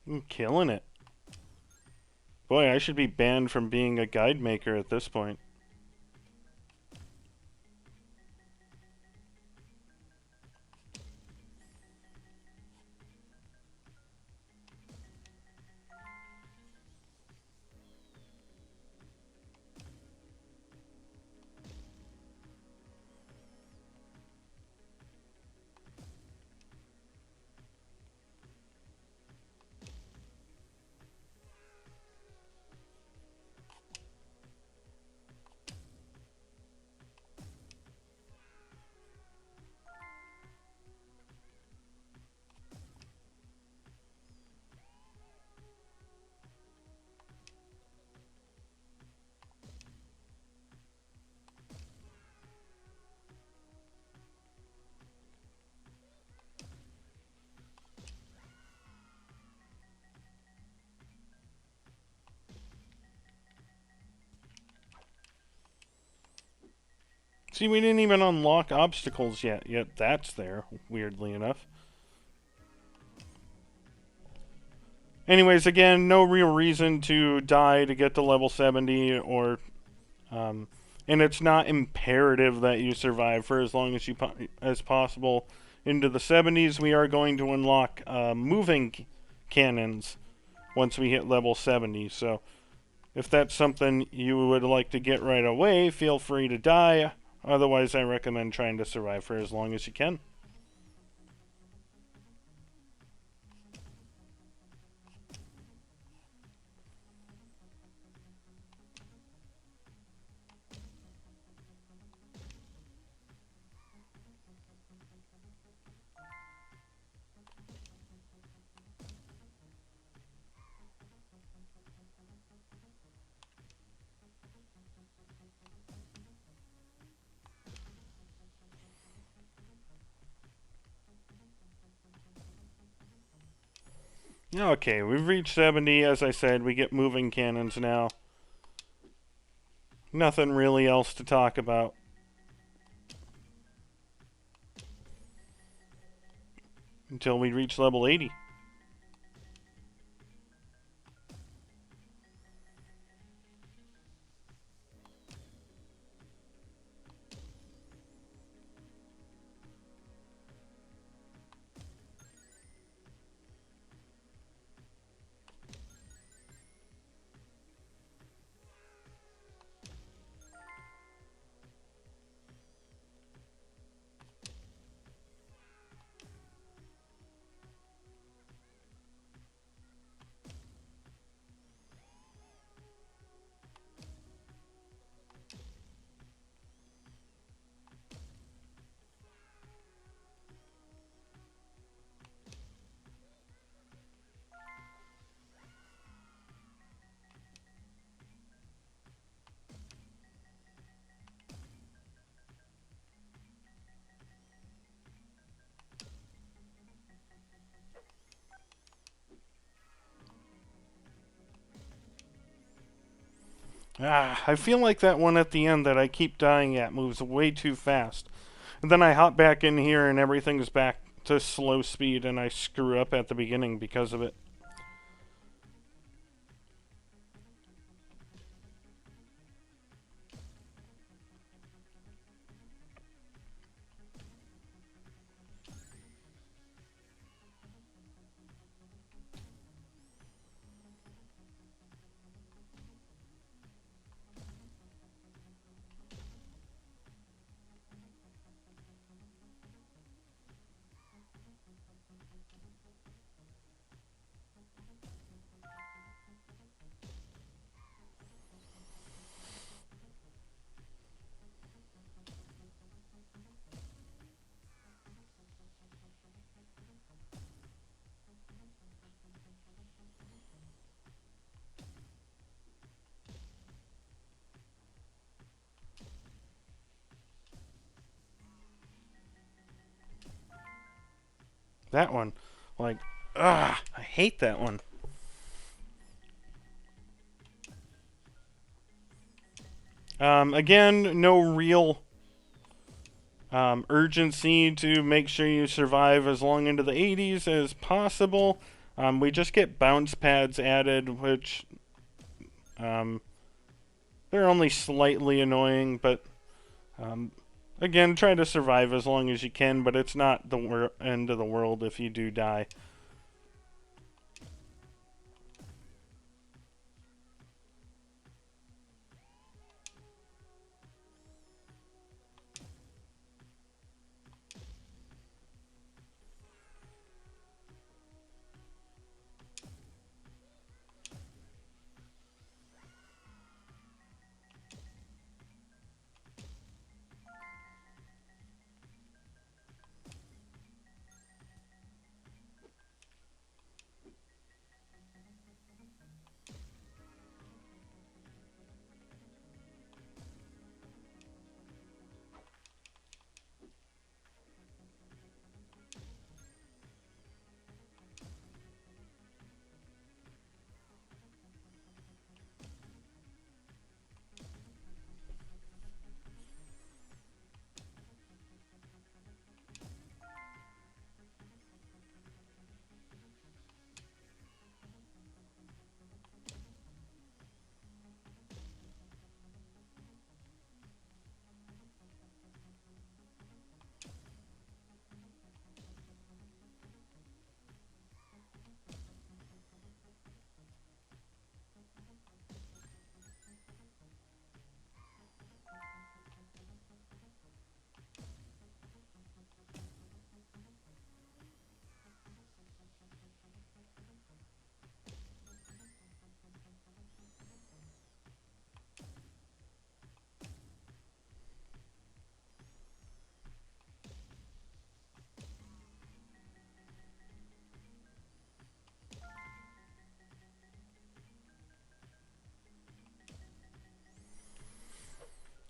I'm killing it. Boy, I should be banned from being a guide maker at this point. See, we didn't even unlock obstacles yet that's there, weirdly enough. Anyways, again, no real reason to die to get to level 70 or... and it's not imperative that you survive for as long as possible. Into the 70s, we are going to unlock moving cannons once we hit level 70, so if that's something you would like to get right away, feel free to die. Otherwise, I recommend trying to survive for as long as you can. Okay, we've reached 70. As I said, we get moving cannons now. Nothing really else to talk about. until we reach level 80. I feel like that one at the end that I keep dying at moves way too fast. And then I hop back in here and everything's back to slow speed and I screw up at the beginning because of it. That one, like, I hate that one. Again, no real urgency to make sure you survive as long into the 80s as possible. We just get bounce pads added, which they're only slightly annoying, but again, try to survive as long as you can, but it's not the end of the world if you do die.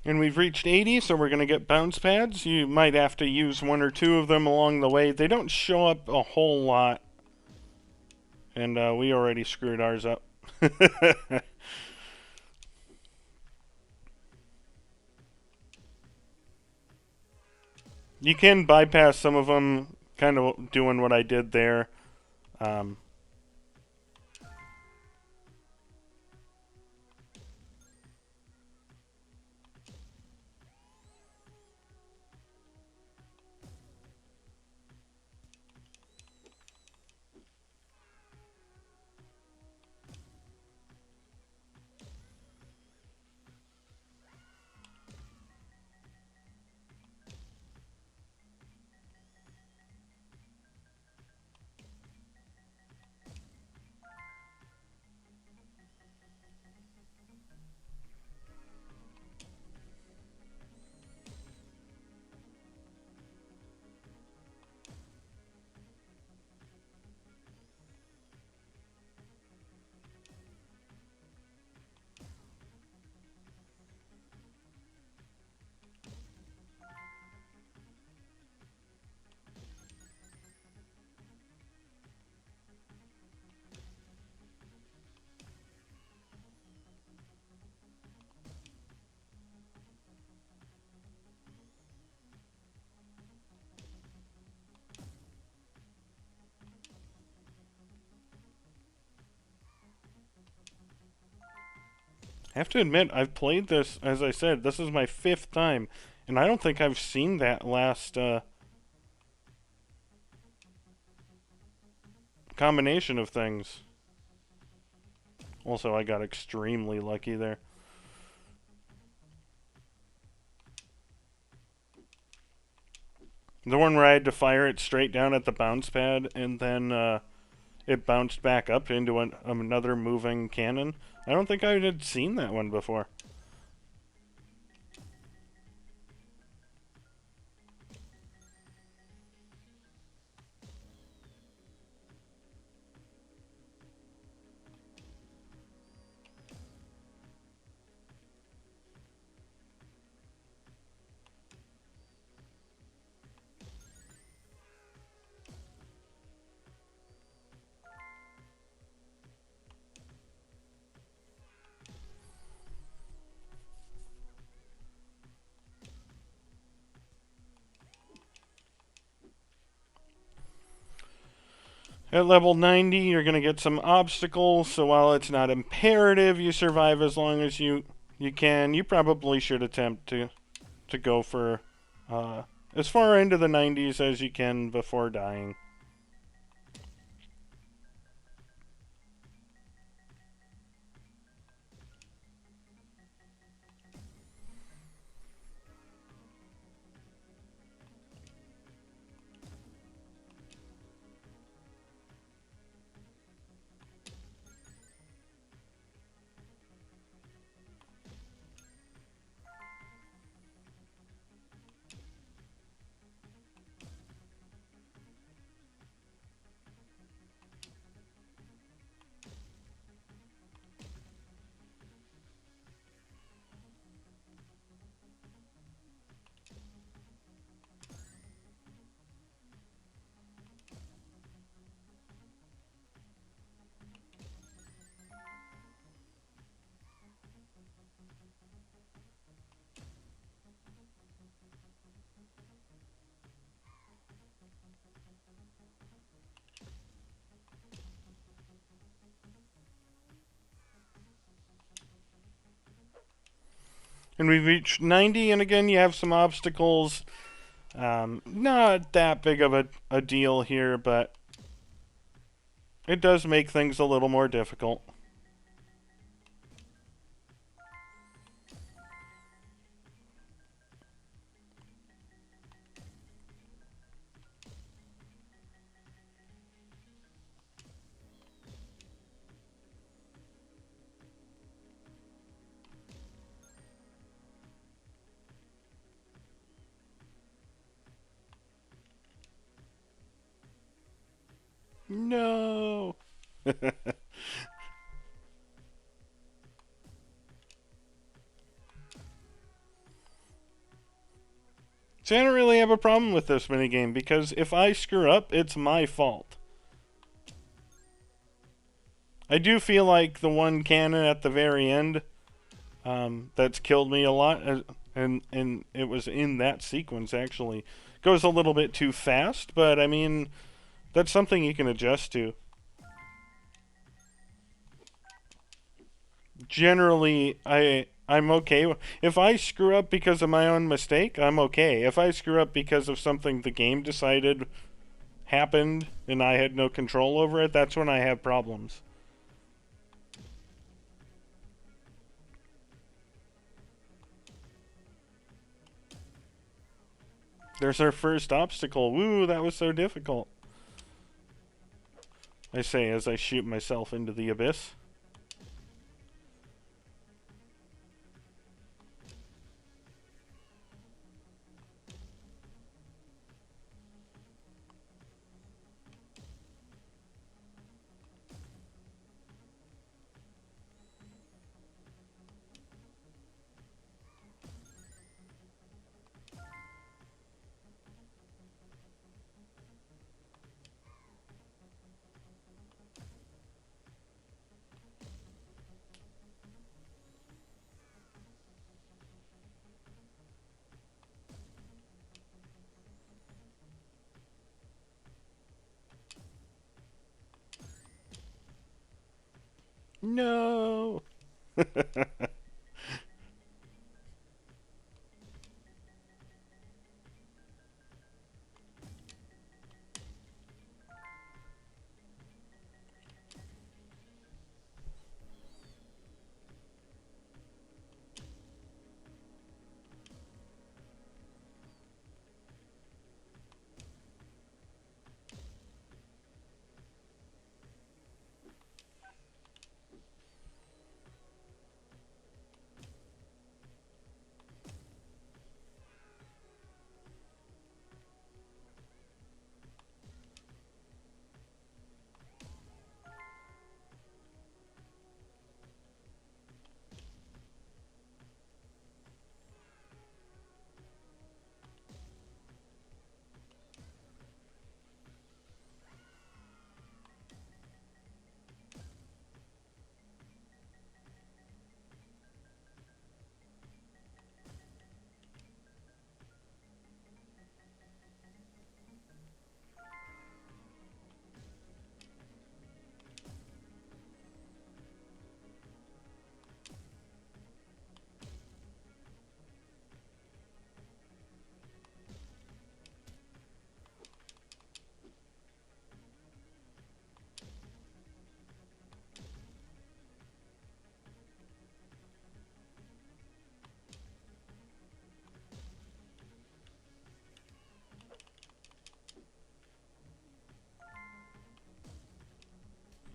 And we've reached 80, so we're going to get bounce pads. You might have to use one or two of them along the way. They don't show up a whole lot. And we already screwed ours up. You can bypass some of them kind of doing what I did there. Um, I have to admit, I've played this, as I said, this is my 5th time, and I don't think I've seen that last combination of things. Also, I got extremely lucky there. The one where I had to fire it straight down at the bounce pad, and then it bounced back up into another moving cannon. I don't think I had seen that one before. At level 90, you're going to get some obstacles, so while it's not imperative you survive as long as you can, you probably should attempt to go for as far into the 90s as you can before dying. And we've reached 90, and again, you have some obstacles. Not that big of a deal here, but it does make things a little more difficult. No! See, I don't really have a problem with this minigame, because if I screw up, it's my fault. I do feel like the one cannon at the very end that's killed me a lot, and it was in that sequence, actually, goes a little bit too fast, but I mean, that's something you can adjust to. Generally, I'm okay. If I screw up because of my own mistake, I'm okay. If I screw up because of something the game decided happened and I had no control over it, that's when I have problems. There's our first obstacle. Woo, that was so difficult. I say as I shoot myself into the abyss. No!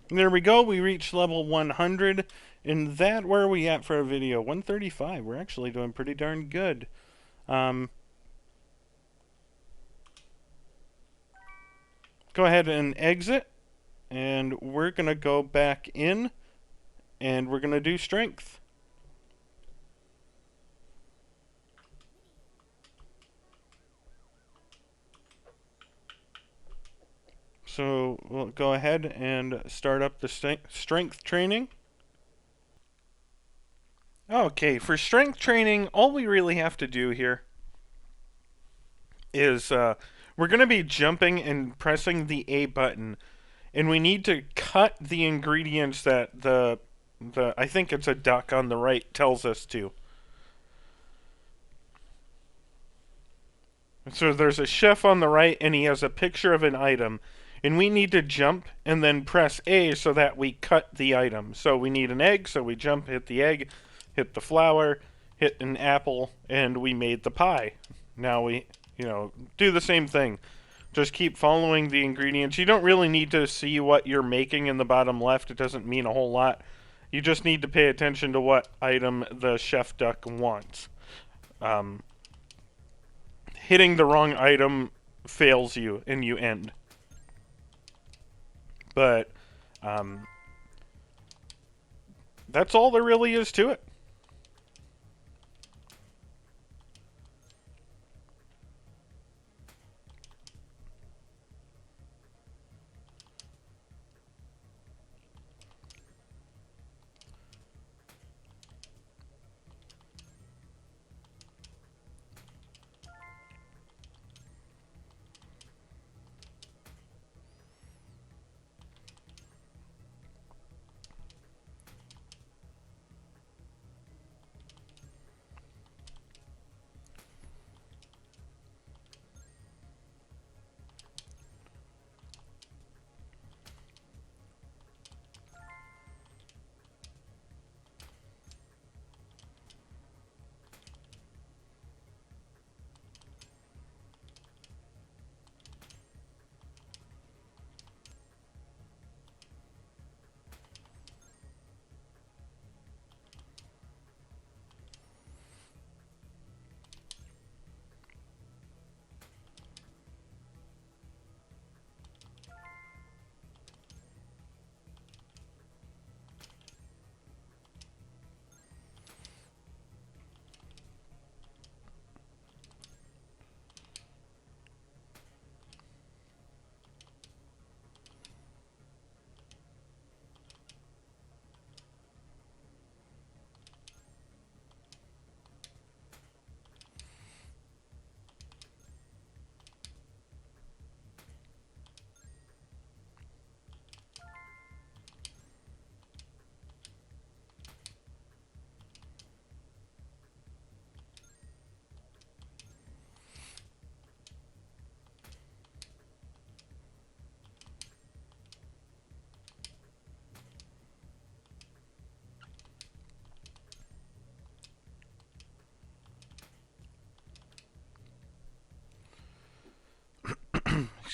There we go. We reached level 100. And that, where are we at for a video? 135. We're actually doing pretty darn good. Go ahead and exit. And we're going to go back in. And we're going to do strength. So we'll go ahead and start up the strength training. Okay, for strength training, all we really have to do here is we're going to be jumping and pressing the A button, and we need to cut the ingredients that the I think it's a duck on the right tells us to. So there's a chef on the right, and he has a picture of an item, and we need to jump and then press A so that we cut the item. So we need an egg, so we jump, hit the egg, hit the flour, hit an apple, and we made the pie. Now we, do the same thing. Just keep following the ingredients. You don't really need to see what you're making in the bottom left. It doesn't mean a whole lot. You just need to pay attention to what item the chef duck wants. Hitting the wrong item fails you, and you end. But that's all there really is to it.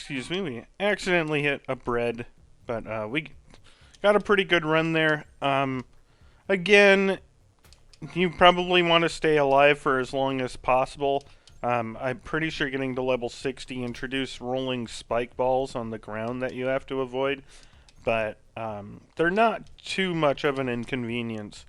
excuse me, we accidentally hit a bread, but we got a pretty good run there. Again, you probably want to stay alive for as long as possible. I'm pretty sure getting to level 60 introduced rolling spike balls on the ground that you have to avoid, but they're not too much of an inconvenience.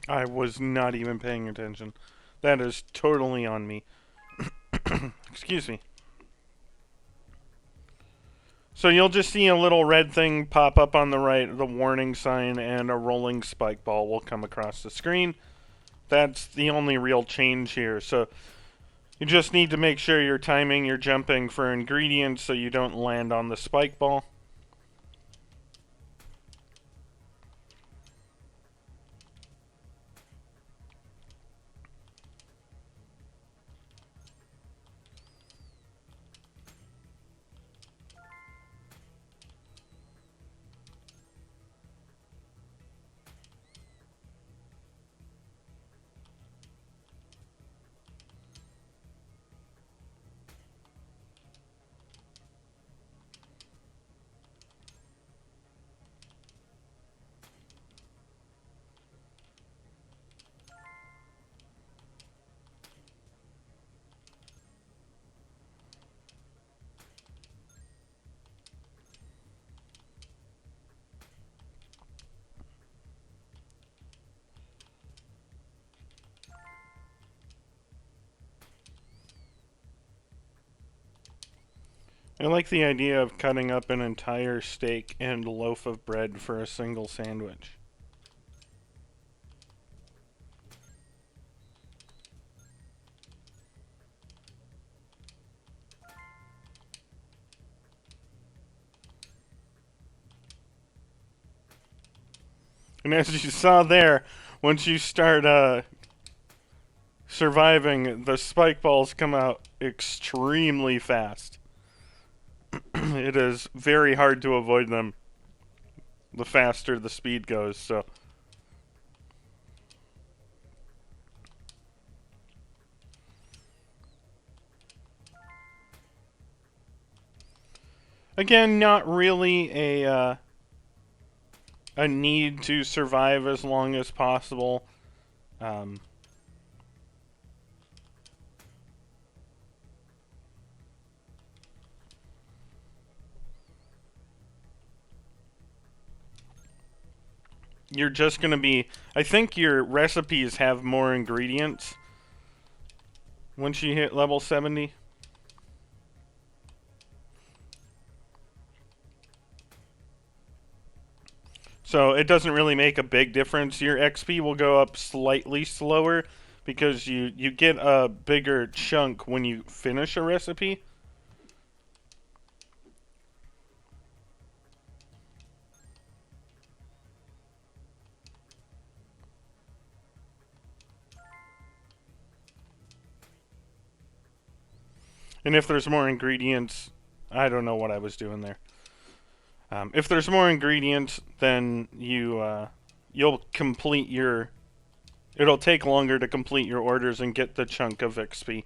I was not even paying attention. That is totally on me. Excuse me. So you'll just see a little red thing pop up on the right, the warning sign, and a rolling spike ball will come across the screen. That's the only real change here. So you just need to make sure you're timing your jumping for ingredients so you don't land on the spike ball. I like the idea of cutting up an entire steak and loaf of bread for a single sandwich. And as you saw there, once you start surviving, the spike balls come out extremely fast. It is very hard to avoid them the faster the speed goes, so. Again, not really a need to survive as long as possible. You're just going to be... I think your recipes have more ingredients once you hit level 70. So it doesn't really make a big difference. Your XP will go up slightly slower because you get a bigger chunk when you finish a recipe. And if there's more ingredients, I don't know what I was doing there. If there's more ingredients, then you'll complete your... It'll take longer to complete your orders and get the chunk of XP.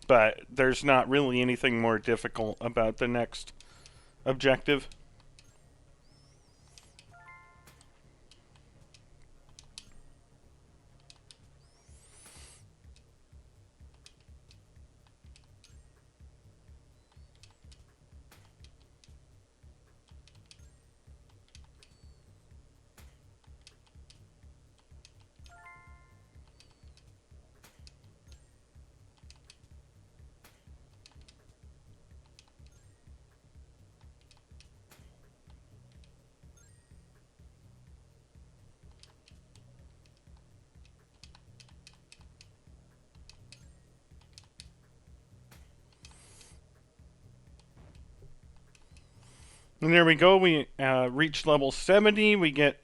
But there's not really anything more difficult about the next objective. And there we go. We reached level 70. We get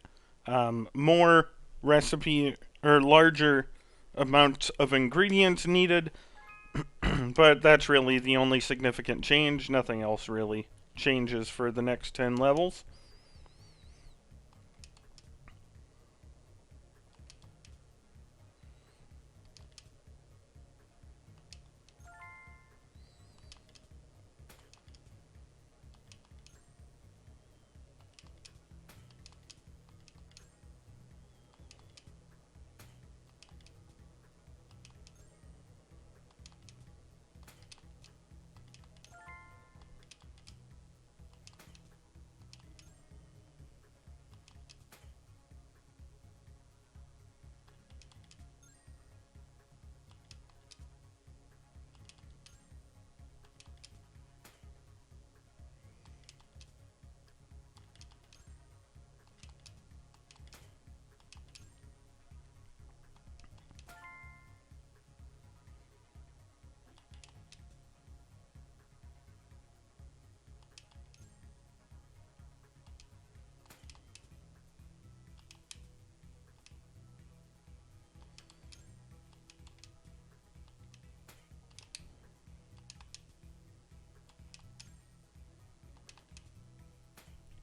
more recipe or larger amounts of ingredients needed, but that's really the only significant change. Nothing else really changes for the next 10 levels.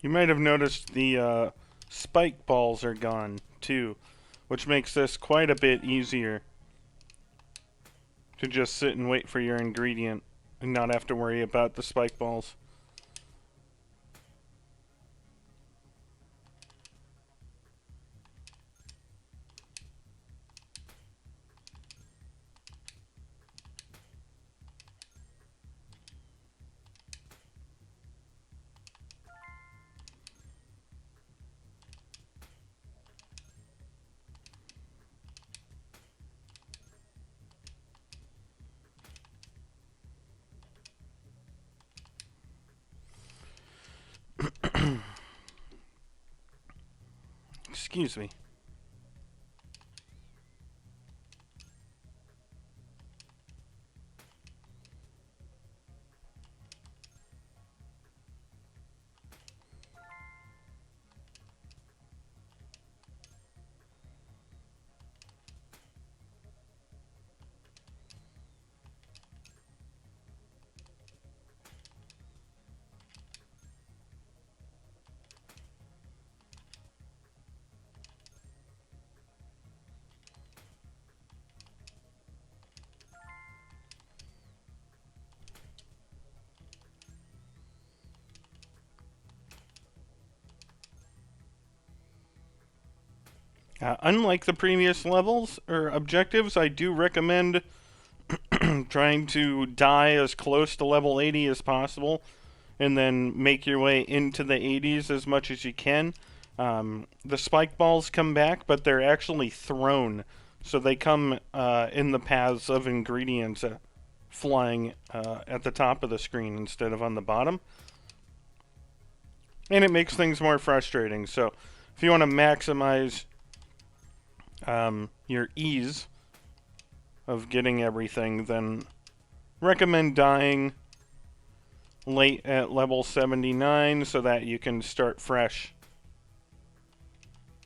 You might have noticed the spike balls are gone too, which makes this quite a bit easier to just sit and wait for your ingredient and not have to worry about the spike balls. Excuse me. Unlike the previous levels or objectives, I do recommend trying to die as close to level 80 as possible and then make your way into the 80s as much as you can. The spike balls come back, but they're actually thrown, so they come in the paths of ingredients flying at the top of the screen instead of on the bottom. And it makes things more frustrating. So if you want to maximize your ease of getting everything, then recommend dying late at level 79 so that you can start fresh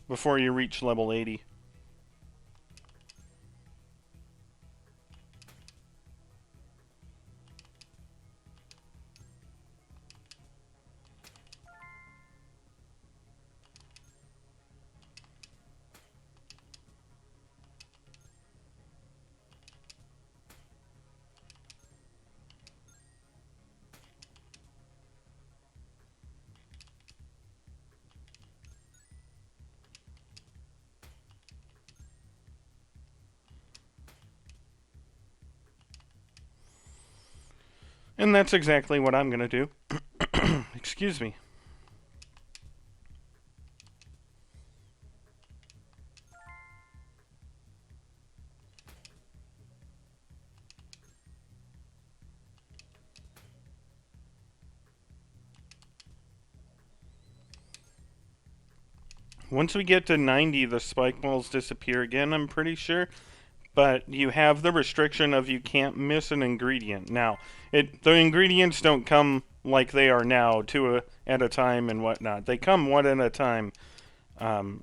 before you reach level 80. And that's exactly what I'm going to do. Excuse me. Once we get to 90, the spike balls disappear again, I'm pretty sure. But you have the restriction of you can't miss an ingredient. Now, the ingredients don't come like they are now, two at a time and whatnot. They come one at a time.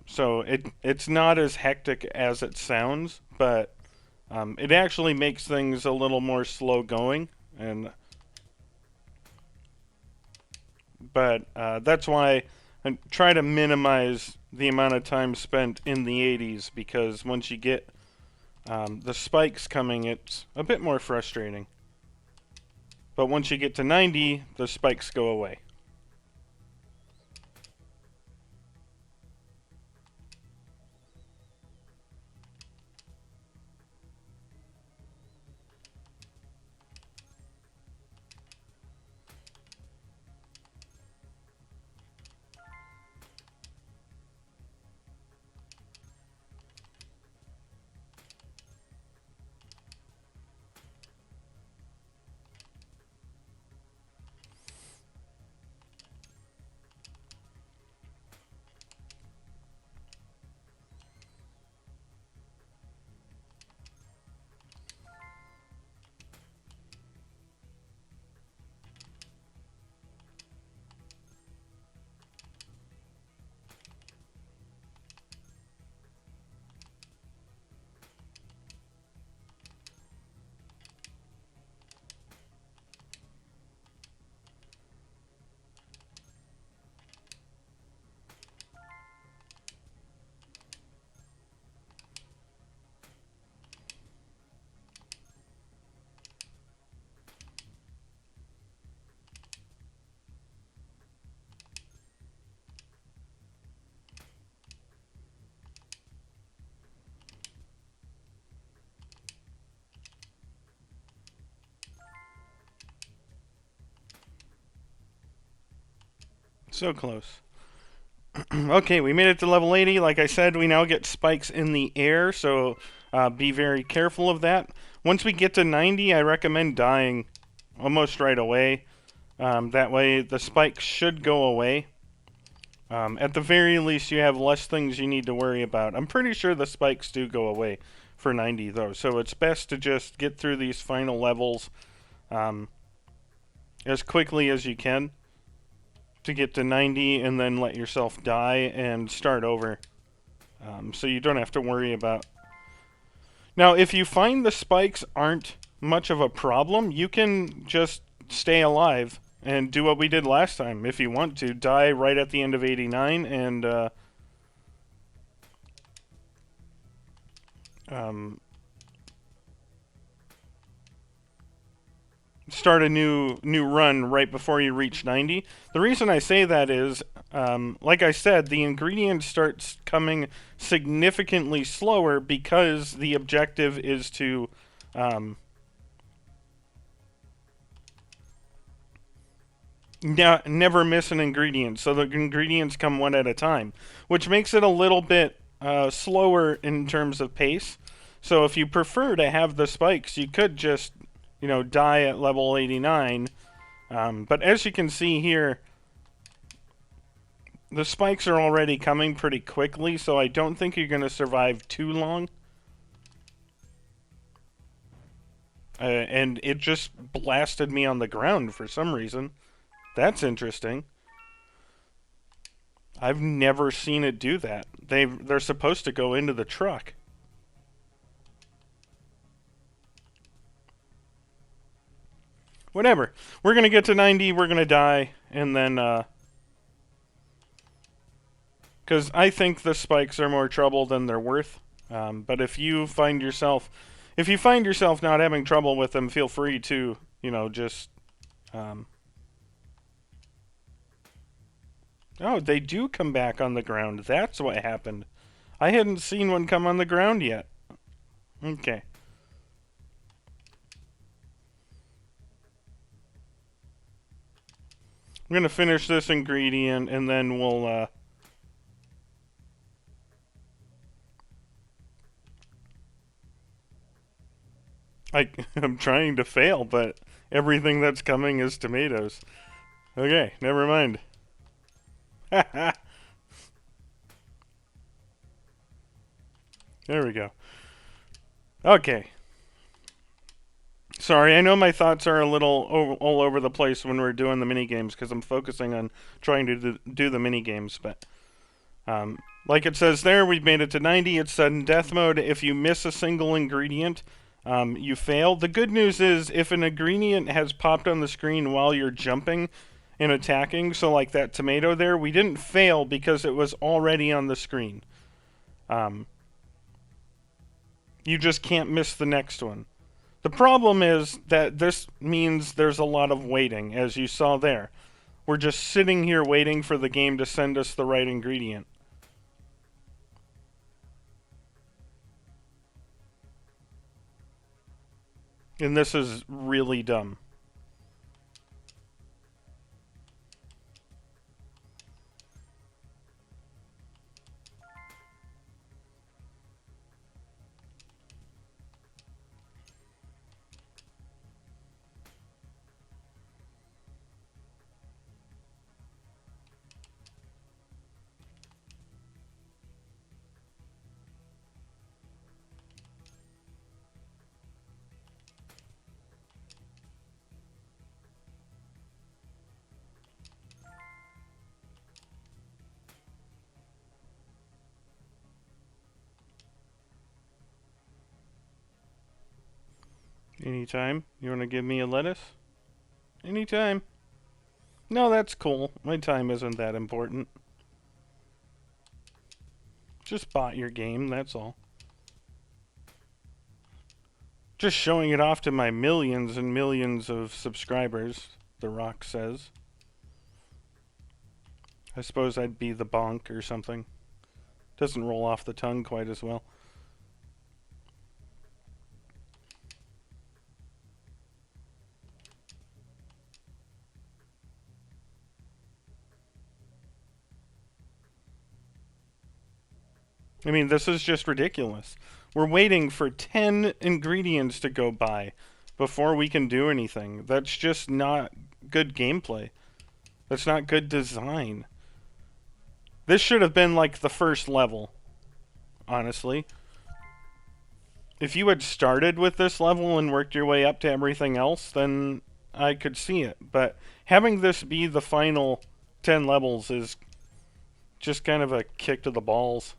So it's not as hectic as it sounds, but it actually makes things a little more slow going, and that's why I try to minimize the amount of time spent in the 80s, because once you get the spikes coming, it's a bit more frustrating. But once you get to 90, the spikes go away. So close. Okay, we made it to level 80. Like I said, we now get spikes in the air, so be very careful of that. Once we get to 90, I recommend dying almost right away. That way, the spikes should go away. At the very least, you have less things you need to worry about. I'm pretty sure the spikes do go away for 90, though, so it's best to just get through these final levels um, as quickly as you can to get to 90, and then let yourself die and start over, so you don't have to worry about. Now, if you find the spikes aren't much of a problem, you can just stay alive and do what we did last time. If you want to, die right at the end of 89 and start a new run right before you reach 90. The reason I say that is, like I said, the ingredient starts coming significantly slower because the objective is to never miss an ingredient. So the ingredients come one at a time, which makes it a little bit slower in terms of pace. So if you prefer to have the spikes, you could just, die at level 89. But as you can see here, the spikes are already coming pretty quickly, so I don't think you're going to survive too long. And it just blasted me on the ground for some reason. That's interesting. I've never seen it do that. They're supposed to go into the truck. Whatever. We're going to get to 90, we're going to die, and then, because I think the spikes are more trouble than they're worth. But if you find yourself not having trouble with them, feel free to, just, oh, they do come back on the ground. That's what happened. I hadn't seen one come on the ground yet. Okay. I'm going to finish this ingredient, and then we'll, I'm trying to fail, but everything that's coming is tomatoes. Okay, never mind. There we go. Okay. Sorry, I know my thoughts are a little all over the place when we're doing the mini games because I'm focusing on trying to do the mini games, but Like it says there, we've made it to 90. It's sudden death mode. If you miss a single ingredient, you fail. The good news is if an ingredient has popped on the screen while you're jumping and attacking, so like that tomato there, we didn't fail because it was already on the screen. You just can't miss the next one. The problem is that this means there's a lot of waiting, as you saw there. We're just sitting here waiting for the game to send us the right ingredient. And this is really dumb. Anytime. You want to give me a lettuce? Anytime. No, that's cool. My time isn't that important. Just bought your game, that's all. Just showing it off to my millions and millions of subscribers, The Rock says. I suppose I'd be the bonk or something. Doesn't roll off the tongue quite as well. I mean, this is just ridiculous. We're waiting for 10 ingredients to go by before we can do anything. That's just not good gameplay. That's not good design. This should have been like the first level, honestly. If you had started with this level and worked your way up to everything else, then I could see it. But having this be the final 10 levels is just kind of a kick to the balls.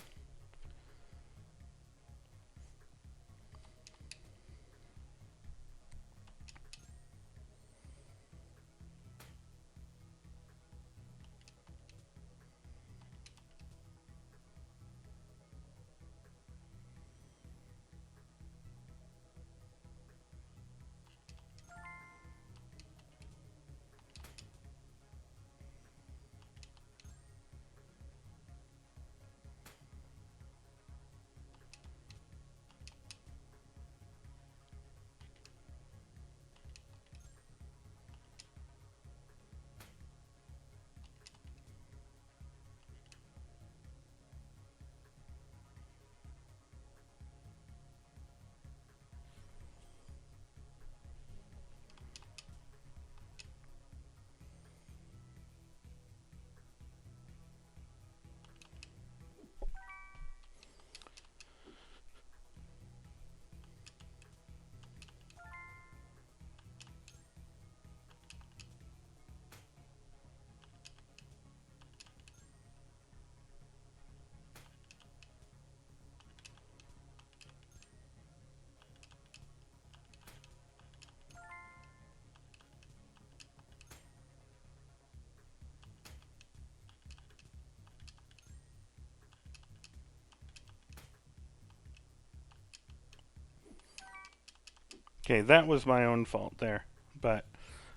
Okay, that was my own fault there. But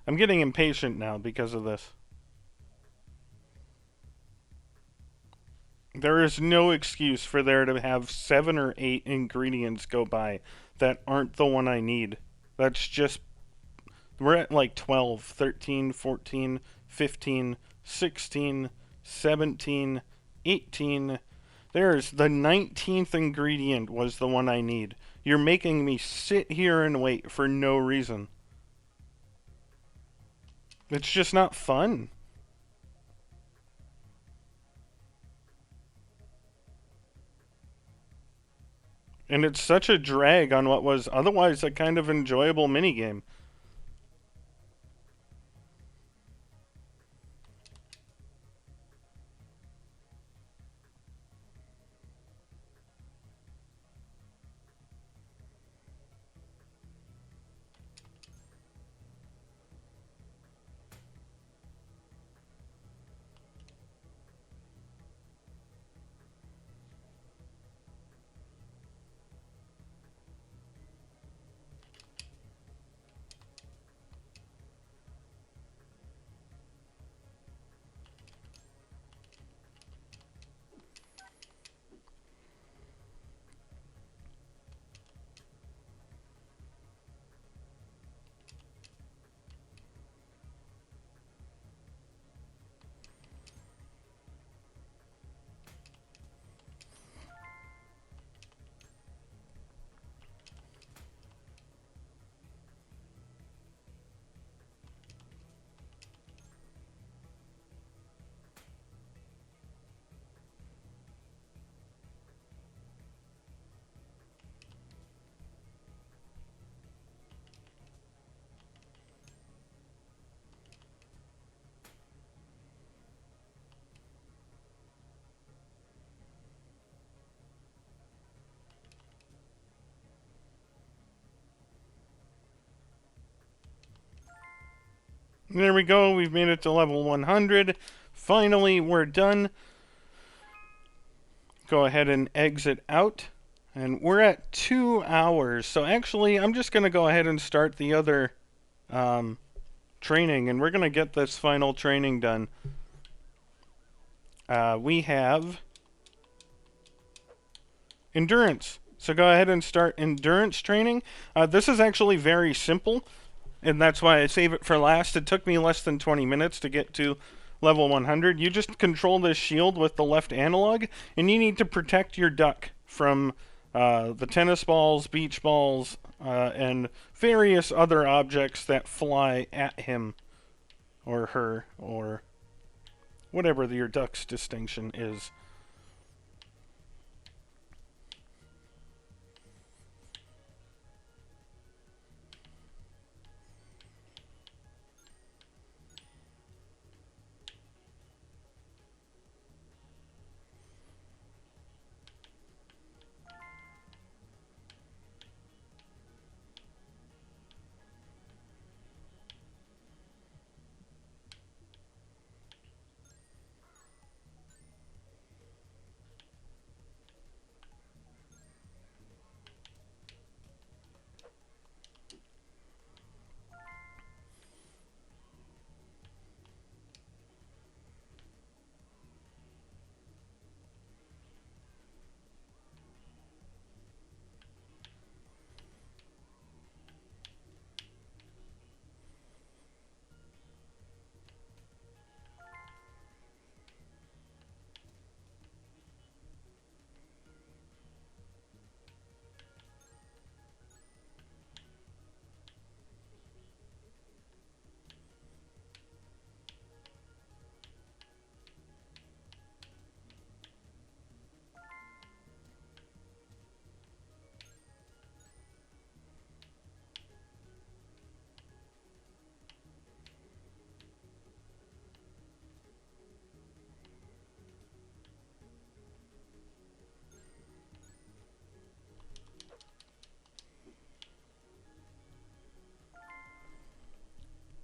I'm getting impatient now because of this. There is no excuse for there to have 7 or 8 ingredients go by that aren't the one I need. That's just. We're at like 12, 13, 14, 15, 16, 17, 18. There's the 19th ingredient was the one I need. You're making me sit here and wait for no reason. It's just not fun. And it's such a drag on what was otherwise a kind of enjoyable minigame. There we go. We've made it to level 100. Finally, we're done. Go ahead and exit out. And we're at 2 hours. So actually, I'm just going to go ahead and start the other training. And we're going to get this final training done. We have endurance. So go ahead and start endurance training. This is actually very simple. And that's why I save it for last. It took me less than 20 minutes to get to level 100. You just control this shield with the left analog, and you need to protect your duck from the tennis balls, beach balls, and various other objects that fly at him or her, or whatever your duck's distinction is.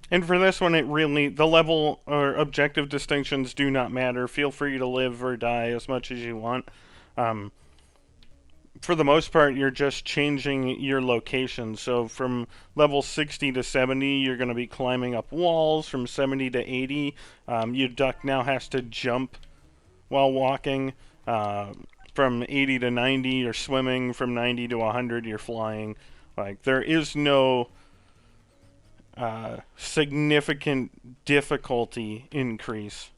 And for this one, the level or objective distinctions do not matter. Feel free to live or die as much as you want. For the most part, you're just changing your location. So from level 60 to 70, you're going to be climbing up walls. From 70 to 80, your duck now has to jump while walking. From 80 to 90, you're swimming. From 90 to 100, you're flying. Like, there is no significant difficulty increase.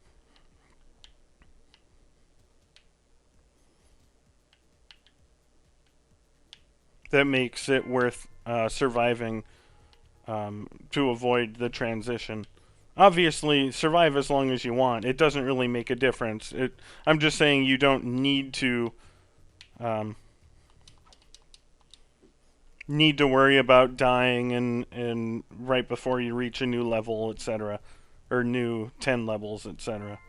That makes it worth surviving to avoid the transition. Obviously, survive as long as you want. It doesn't really make a difference. I'm just saying you don't need to worry about dying and right before you reach a new level, etc., or new 10 levels, etc.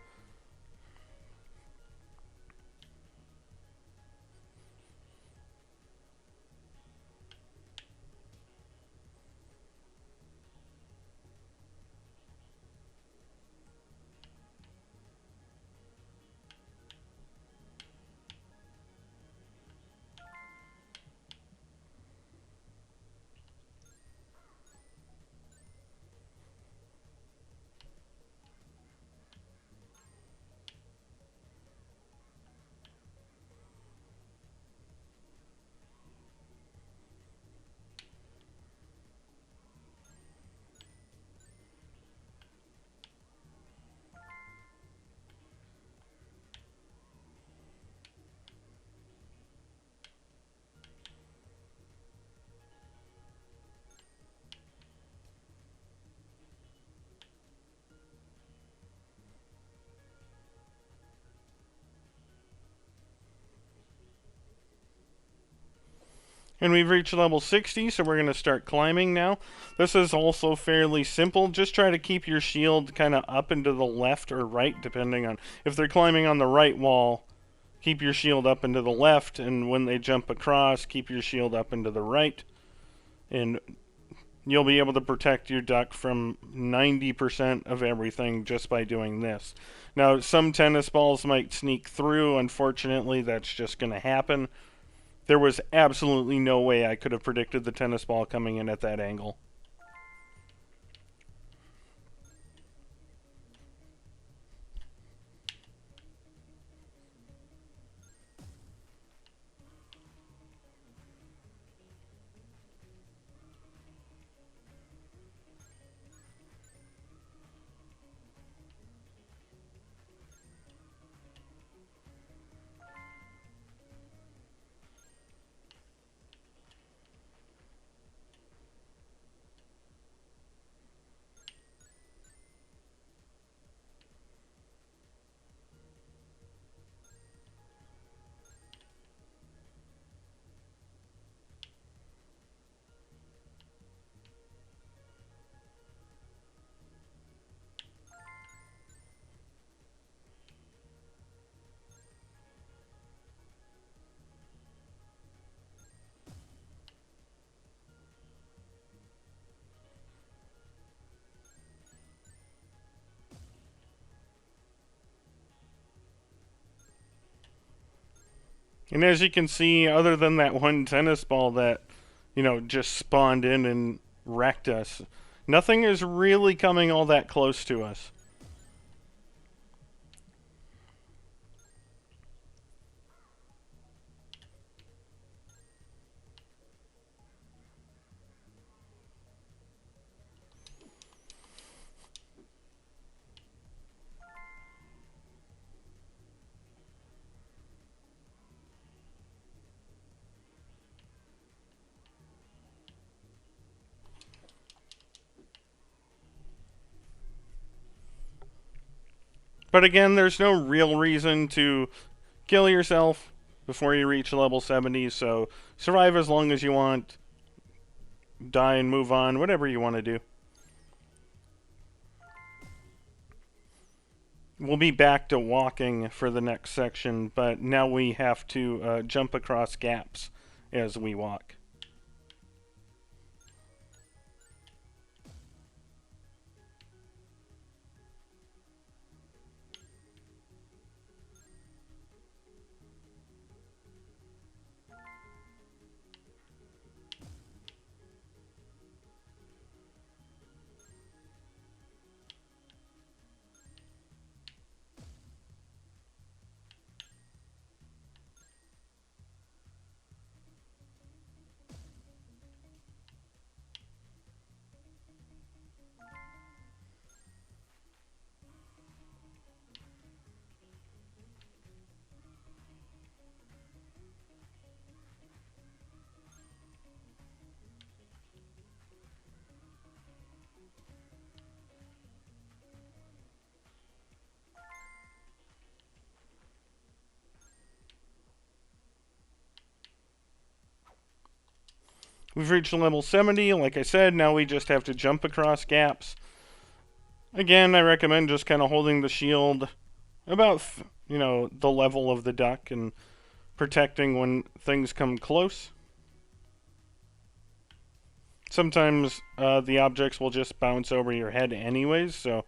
And we've reached level 60, so we're going to start climbing now. This is also fairly simple. Just try to keep your shield kind of up and to the left or right, depending on... If they're climbing on the right wall, keep your shield up and to the left, and when they jump across, keep your shield up and to the right. And you'll be able to protect your duck from 90% of everything just by doing this. Now, some tennis balls might sneak through. Unfortunately, that's just going to happen. There was absolutely no way I could have predicted the tennis ball coming in at that angle. And as you can see, other than that one tennis ball that, just spawned in and wrecked us, nothing is really coming all that close to us. But again, there's no real reason to kill yourself before you reach level 70, so survive as long as you want, die and move on, whatever you want to do. We'll be back to walking for the next section, but now we have to jump across gaps as we walk. We've reached level 70, like I said, now we just have to jump across gaps. Again, I recommend just kind of holding the shield about, the level of the duck and protecting when things come close. Sometimes the objects will just bounce over your head anyways, so...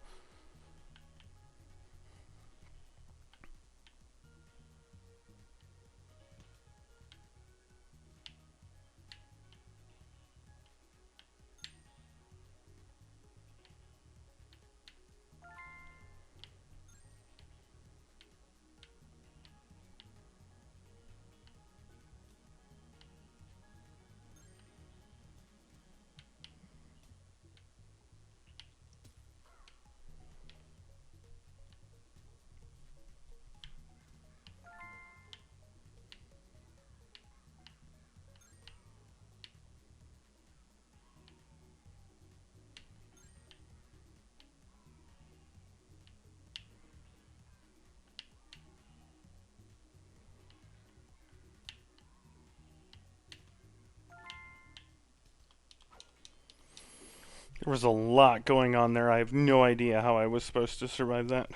There was a lot going on there. I have no idea how I was supposed to survive that.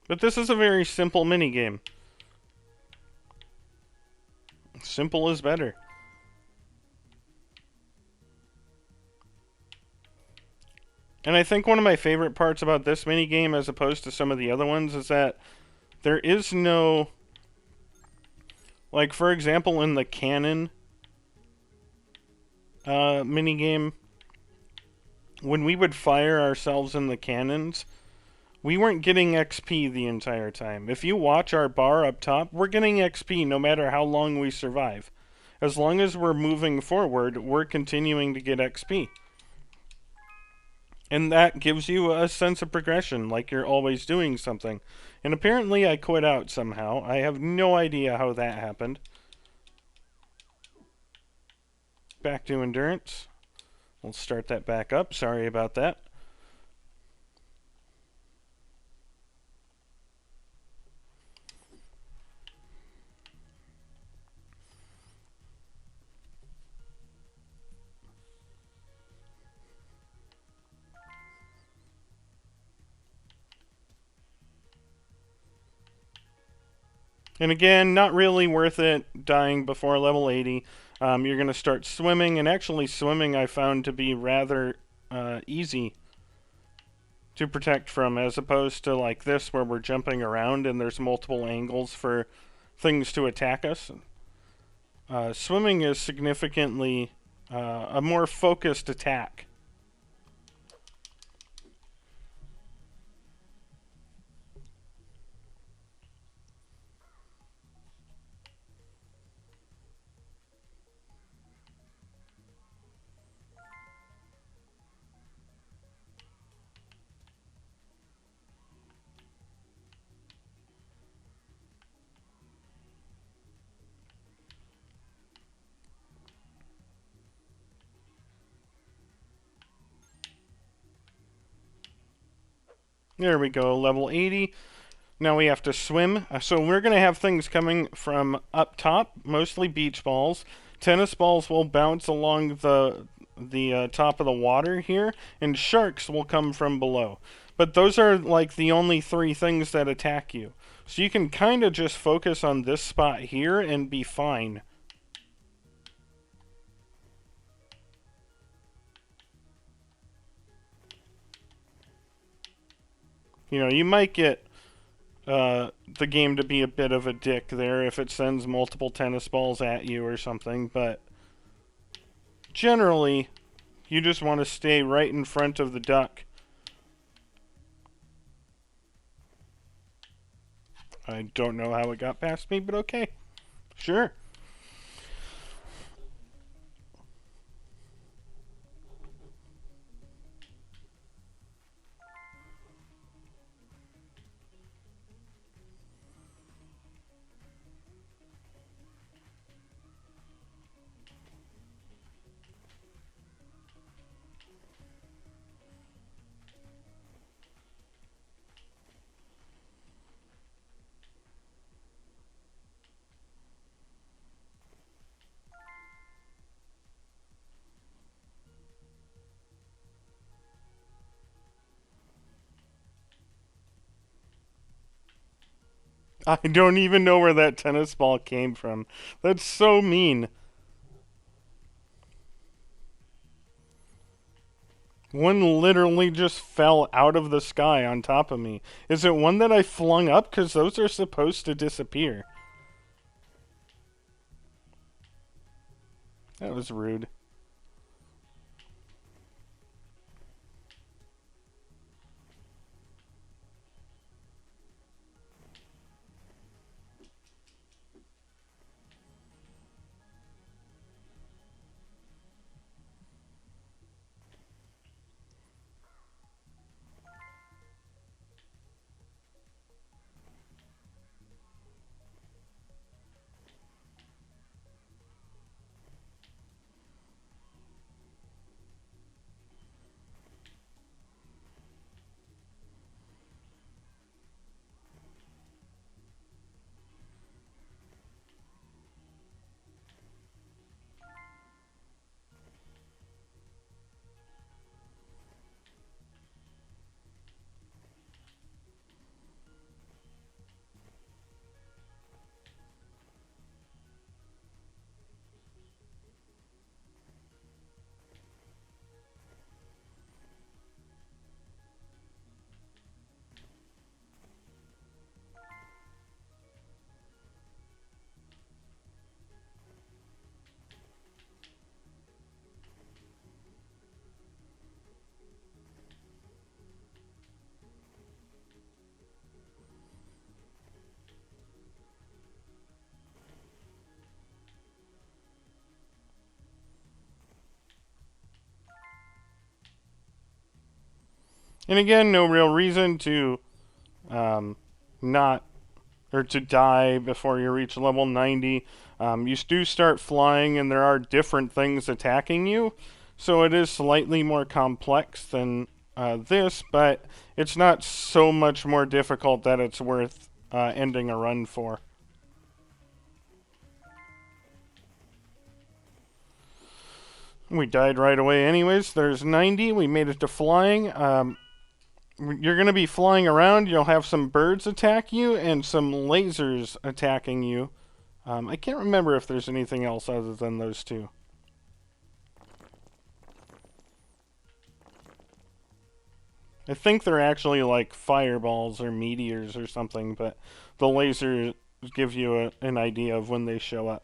But this is a very simple minigame. Simple is better. And I think one of my favorite parts about this minigame as opposed to some of the other ones is that there is no... Like, for example, in the cannon minigame, when we would fire ourselves in the cannons, we weren't getting XP the entire time. If you watch our bar up top, we're getting XP no matter how long we survive. As long as we're moving forward, we're continuing to get XP. And that gives you a sense of progression, like you're always doing something. And apparently I quit out somehow. I have no idea how that happened. Back to endurance. We'll start that back up. Sorry about that. And again, not really worth it dying before level 80. You're going to start swimming, and actually swimming I found to be rather easy to protect from, as opposed to like this where we're jumping around and there's multiple angles for things to attack us. Swimming is significantly a more focused attack. There we go, level 80. Now we have to swim. So we're going to have things coming from up top, mostly beach balls. Tennis balls will bounce along the top of the water here, and sharks will come from below. But those are like the only three things that attack you. So you can kind of just focus on this spot here and be fine. You know, you might get the game to be a bit of a dick there if it sends multiple tennis balls at you or something, but generally, you just want to stay right in front of the duck. I don't know how it got past me, but okay. Sure. I don't even know where that tennis ball came from. That's so mean. One literally just fell out of the sky on top of me. Is it one that I flung up? Because those are supposed to disappear. That was rude. And again, no real reason to not or to die before you reach level 90. You do start flying, and there are different things attacking you, so it is slightly more complex than this, but it's not so much more difficult that it's worth ending a run for. We died right away anyways. There's 90. We made it to flying. You're going to be flying around. You'll have some birds attack you and some lasers attacking you. I can't remember if there's anything else other than those two. I think they're actually like fireballs or meteors or something, but the lasers give you an idea of when they show up.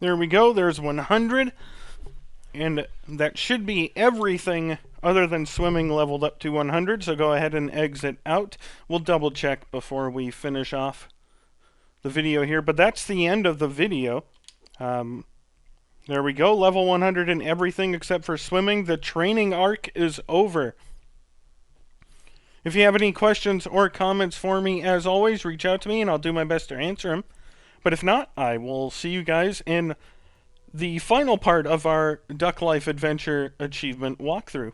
There we go. There's 100. And that should be everything other than swimming leveled up to 100. So go ahead and exit out. We'll double check before we finish off the video here. But that's the end of the video. There we go. Level 100 in everything except for swimming. The training arc is over. If you have any questions or comments for me, as always, reach out to me and I'll do my best to answer them. But if not, I will see you guys in the final part of our Duck Life Adventure achievement walkthrough.